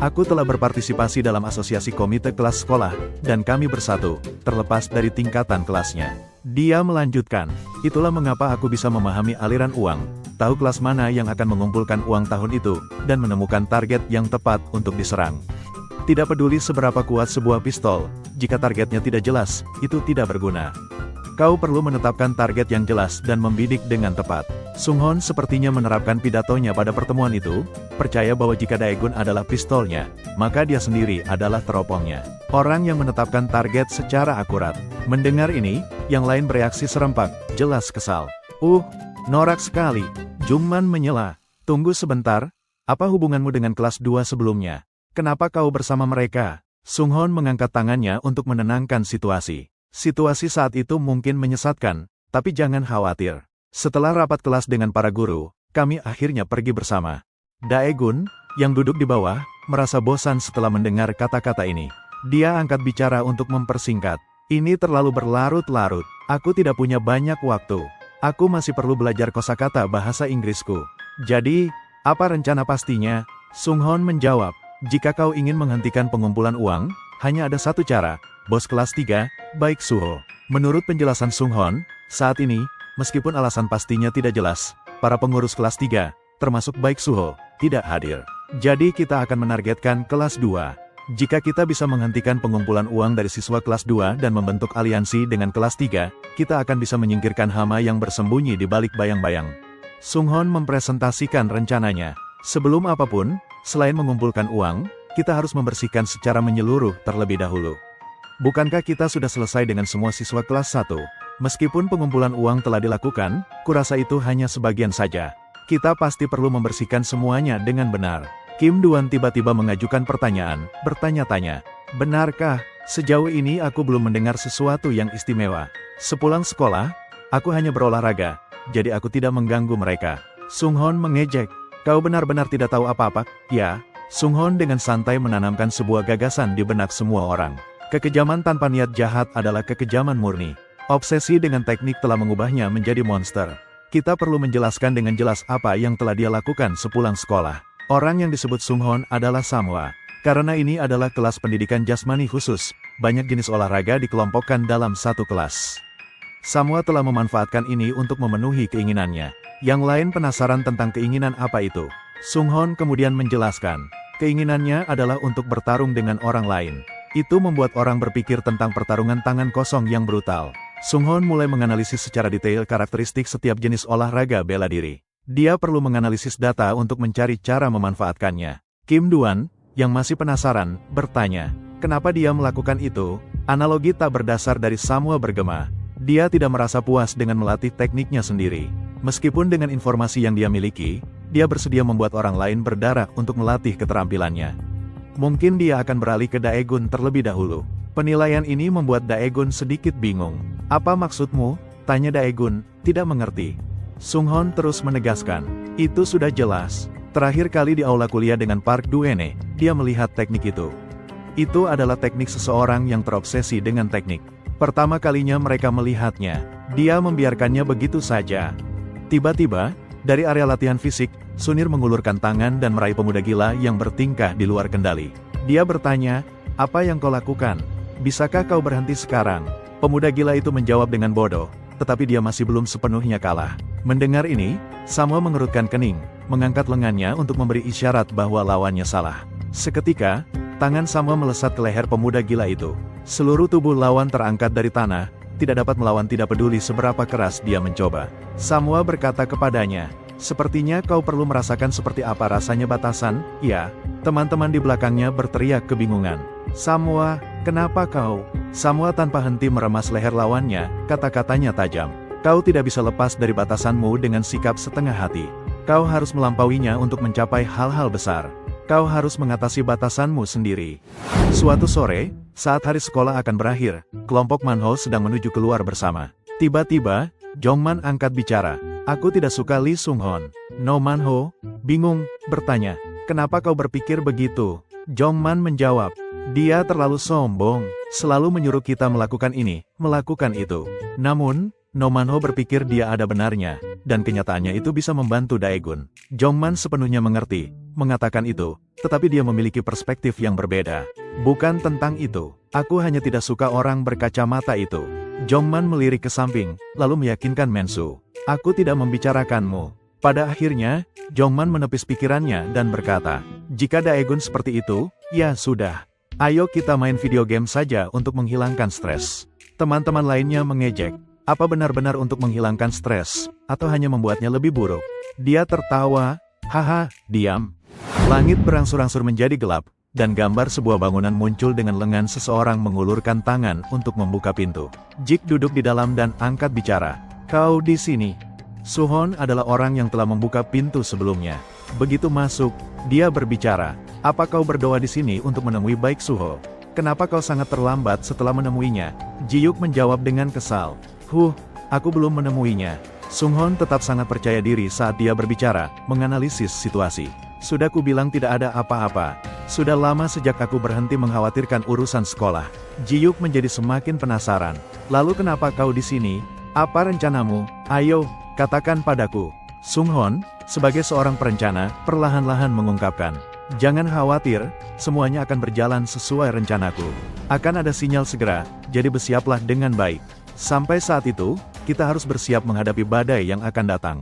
Aku telah berpartisipasi dalam asosiasi komite kelas sekolah, dan kami bersatu, terlepas dari tingkatan kelasnya. Dia melanjutkan, itulah mengapa aku bisa memahami aliran uang, tahu kelas mana yang akan mengumpulkan uang tahun itu, dan menemukan target yang tepat untuk diserang. Tidak peduli seberapa kuat sebuah pistol, jika targetnya tidak jelas, itu tidak berguna. Kau perlu menetapkan target yang jelas dan membidik dengan tepat. Sunghon sepertinya menerapkan pidatonya pada pertemuan itu, percaya bahwa jika Daegun adalah pistolnya, maka dia sendiri adalah teropongnya. Orang yang menetapkan target secara akurat. Mendengar ini, yang lain bereaksi serempak, jelas kesal. Norak sekali. Jungman menyela. Tunggu sebentar, apa hubunganmu dengan kelas 2 sebelumnya? Kenapa kau bersama mereka? Sunghon mengangkat tangannya untuk menenangkan situasi. Situasi saat itu mungkin menyesatkan, tapi jangan khawatir. Setelah rapat kelas dengan para guru, kami akhirnya pergi bersama. Daegun, yang duduk di bawah, merasa bosan setelah mendengar kata-kata ini. Dia angkat bicara untuk mempersingkat. Ini terlalu berlarut-larut. Aku tidak punya banyak waktu. Aku masih perlu belajar kosakata bahasa Inggrisku. Jadi, apa rencana pastinya? Sunghon menjawab. Jika kau ingin menghentikan pengumpulan uang, hanya ada satu cara, bos kelas 3, Baik Suho. Menurut penjelasan Sunghon, saat ini, meskipun alasan pastinya tidak jelas, para pengurus kelas 3, termasuk Baik Suho, tidak hadir. Jadi kita akan menargetkan kelas 2. Jika kita bisa menghentikan pengumpulan uang dari siswa kelas 2 dan membentuk aliansi dengan kelas 3, kita akan bisa menyingkirkan hama yang bersembunyi di balik bayang-bayang. Sunghon mempresentasikan rencananya. Sebelum apapun, selain mengumpulkan uang, kita harus membersihkan secara menyeluruh terlebih dahulu. Bukankah kita sudah selesai dengan semua siswa kelas 1? Meskipun pengumpulan uang telah dilakukan, kurasa itu hanya sebagian saja. Kita pasti perlu membersihkan semuanya dengan benar. Kim Duan tiba-tiba mengajukan pertanyaan, bertanya-tanya. Benarkah, sejauh ini aku belum mendengar sesuatu yang istimewa. Sepulang sekolah, aku hanya berolahraga, jadi aku tidak mengganggu mereka. Sunghon mengejek. Kau benar-benar tidak tahu apa-apa, ya? Sunghon dengan santai menanamkan sebuah gagasan di benak semua orang. Kekejaman tanpa niat jahat adalah kekejaman murni. Obsesi dengan teknik telah mengubahnya menjadi monster. Kita perlu menjelaskan dengan jelas apa yang telah dia lakukan sepulang sekolah. Orang yang disebut Sunghon adalah Samwa. Karena ini adalah kelas pendidikan jasmani khusus, banyak jenis olahraga dikelompokkan dalam satu kelas. Samwa telah memanfaatkan ini untuk memenuhi keinginannya. Yang lain penasaran tentang keinginan apa itu. Sunghon kemudian menjelaskan, keinginannya adalah untuk bertarung dengan orang lain. Itu membuat orang berpikir tentang pertarungan tangan kosong yang brutal. Sunghon mulai menganalisis secara detail karakteristik setiap jenis olahraga bela diri. Dia perlu menganalisis data untuk mencari cara memanfaatkannya. Kim Duan, yang masih penasaran, bertanya, kenapa dia melakukan itu? Analogi tak berdasar dari Samwa bergema. Dia tidak merasa puas dengan melatih tekniknya sendiri. Meskipun dengan informasi yang dia miliki, dia bersedia membuat orang lain berdarah untuk melatih keterampilannya. Mungkin dia akan beralih ke Daegun terlebih dahulu. Penilaian ini membuat Daegun sedikit bingung. Apa maksudmu? Tanya Daegun, tidak mengerti. Sunghon terus menegaskan, itu sudah jelas. Terakhir kali di aula kuliah dengan Park Duene, dia melihat teknik itu. Itu adalah teknik seseorang yang terobsesi dengan teknik. Pertama kalinya mereka melihatnya, dia membiarkannya begitu saja. Tiba-tiba, dari area latihan fisik, Sunir mengulurkan tangan dan meraih pemuda gila yang bertingkah di luar kendali. Dia bertanya, apa yang kau lakukan? Bisakah kau berhenti sekarang? Pemuda gila itu menjawab dengan bodoh, tetapi dia masih belum sepenuhnya kalah. Mendengar ini, Samwa mengerutkan kening, mengangkat lengannya untuk memberi isyarat bahwa lawannya salah. Seketika, tangan Samwa melesat ke leher pemuda gila itu. Seluruh tubuh lawan terangkat dari tanah, tidak dapat melawan tidak peduli seberapa keras dia mencoba. Samwa berkata kepadanya, sepertinya kau perlu merasakan seperti apa rasanya batasan, ya? Teman-teman di belakangnya berteriak kebingungan. Samwa, kenapa kau? Samwa tanpa henti meremas leher lawannya, kata-katanya tajam. Kau tidak bisa lepas dari batasanmu dengan sikap setengah hati. Kau harus melampauinya untuk mencapai hal-hal besar. Kau harus mengatasi batasanmu sendiri. Suatu sore, saat hari sekolah akan berakhir, kelompok Manho sedang menuju keluar bersama. Tiba-tiba, Jongman angkat bicara. Aku tidak suka Lee Sunghon. No Manho, bingung, bertanya, kenapa kau berpikir begitu? Jongman menjawab, dia terlalu sombong, selalu menyuruh kita melakukan ini, melakukan itu. Namun, No Manho berpikir dia ada benarnya, dan kenyataannya itu bisa membantu Daegun. Jongman sepenuhnya mengerti, mengatakan itu, tetapi dia memiliki perspektif yang berbeda. Bukan tentang itu, aku hanya tidak suka orang berkacamata itu. Jongman melirik ke samping, lalu meyakinkan Mensu. Aku tidak membicarakanmu. Pada akhirnya, Jongman menepis pikirannya dan berkata, jika Daegun seperti itu, ya sudah. Ayo kita main video game saja untuk menghilangkan stres. Teman-teman lainnya mengejek. Apa benar-benar untuk menghilangkan stres, atau hanya membuatnya lebih buruk? Dia tertawa, haha, diam. Langit berangsur-angsur menjadi gelap, dan gambar sebuah bangunan muncul dengan lengan seseorang mengulurkan tangan untuk membuka pintu. Jik duduk di dalam dan angkat bicara. Kau di sini. Suhon adalah orang yang telah membuka pintu sebelumnya. Begitu masuk, dia berbicara. Apa kau berdoa di sini untuk menemui Baik Suho? Kenapa kau sangat terlambat setelah menemuinya? Jiyuk menjawab dengan kesal. Aku belum menemuinya. Sunghon tetap sangat percaya diri saat dia berbicara, menganalisis situasi. Sudah ku bilang tidak ada apa-apa. Sudah lama sejak aku berhenti mengkhawatirkan urusan sekolah. Jiyuk menjadi semakin penasaran. Lalu kenapa kau di sini? Apa rencanamu? Ayo, katakan padaku. Sunghon, sebagai seorang perencana, perlahan-lahan mengungkapkan. Jangan khawatir, semuanya akan berjalan sesuai rencanaku. Akan ada sinyal segera, jadi bersiaplah dengan baik. Sampai saat itu, kita harus bersiap menghadapi badai yang akan datang.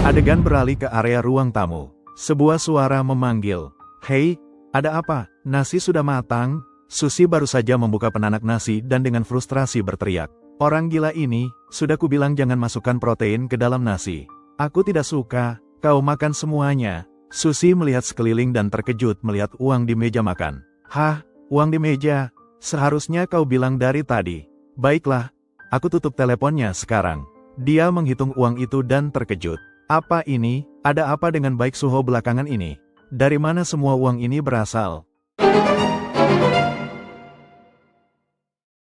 Adegan beralih ke area ruang tamu. Sebuah suara memanggil. Hei, ada apa? Nasi sudah matang? Susi baru saja membuka penanak nasi dan dengan frustrasi berteriak. Orang gila ini, sudah kubilang jangan masukkan protein ke dalam nasi. Aku tidak suka, kau makan semuanya. Susi melihat sekeliling dan terkejut melihat uang di meja makan. Hah, uang di meja? Seharusnya kau bilang dari tadi. Baiklah. Aku tutup teleponnya sekarang. Dia menghitung uang itu dan terkejut. Apa ini? Ada apa dengan Baik Suho belakangan ini? Dari mana semua uang ini berasal?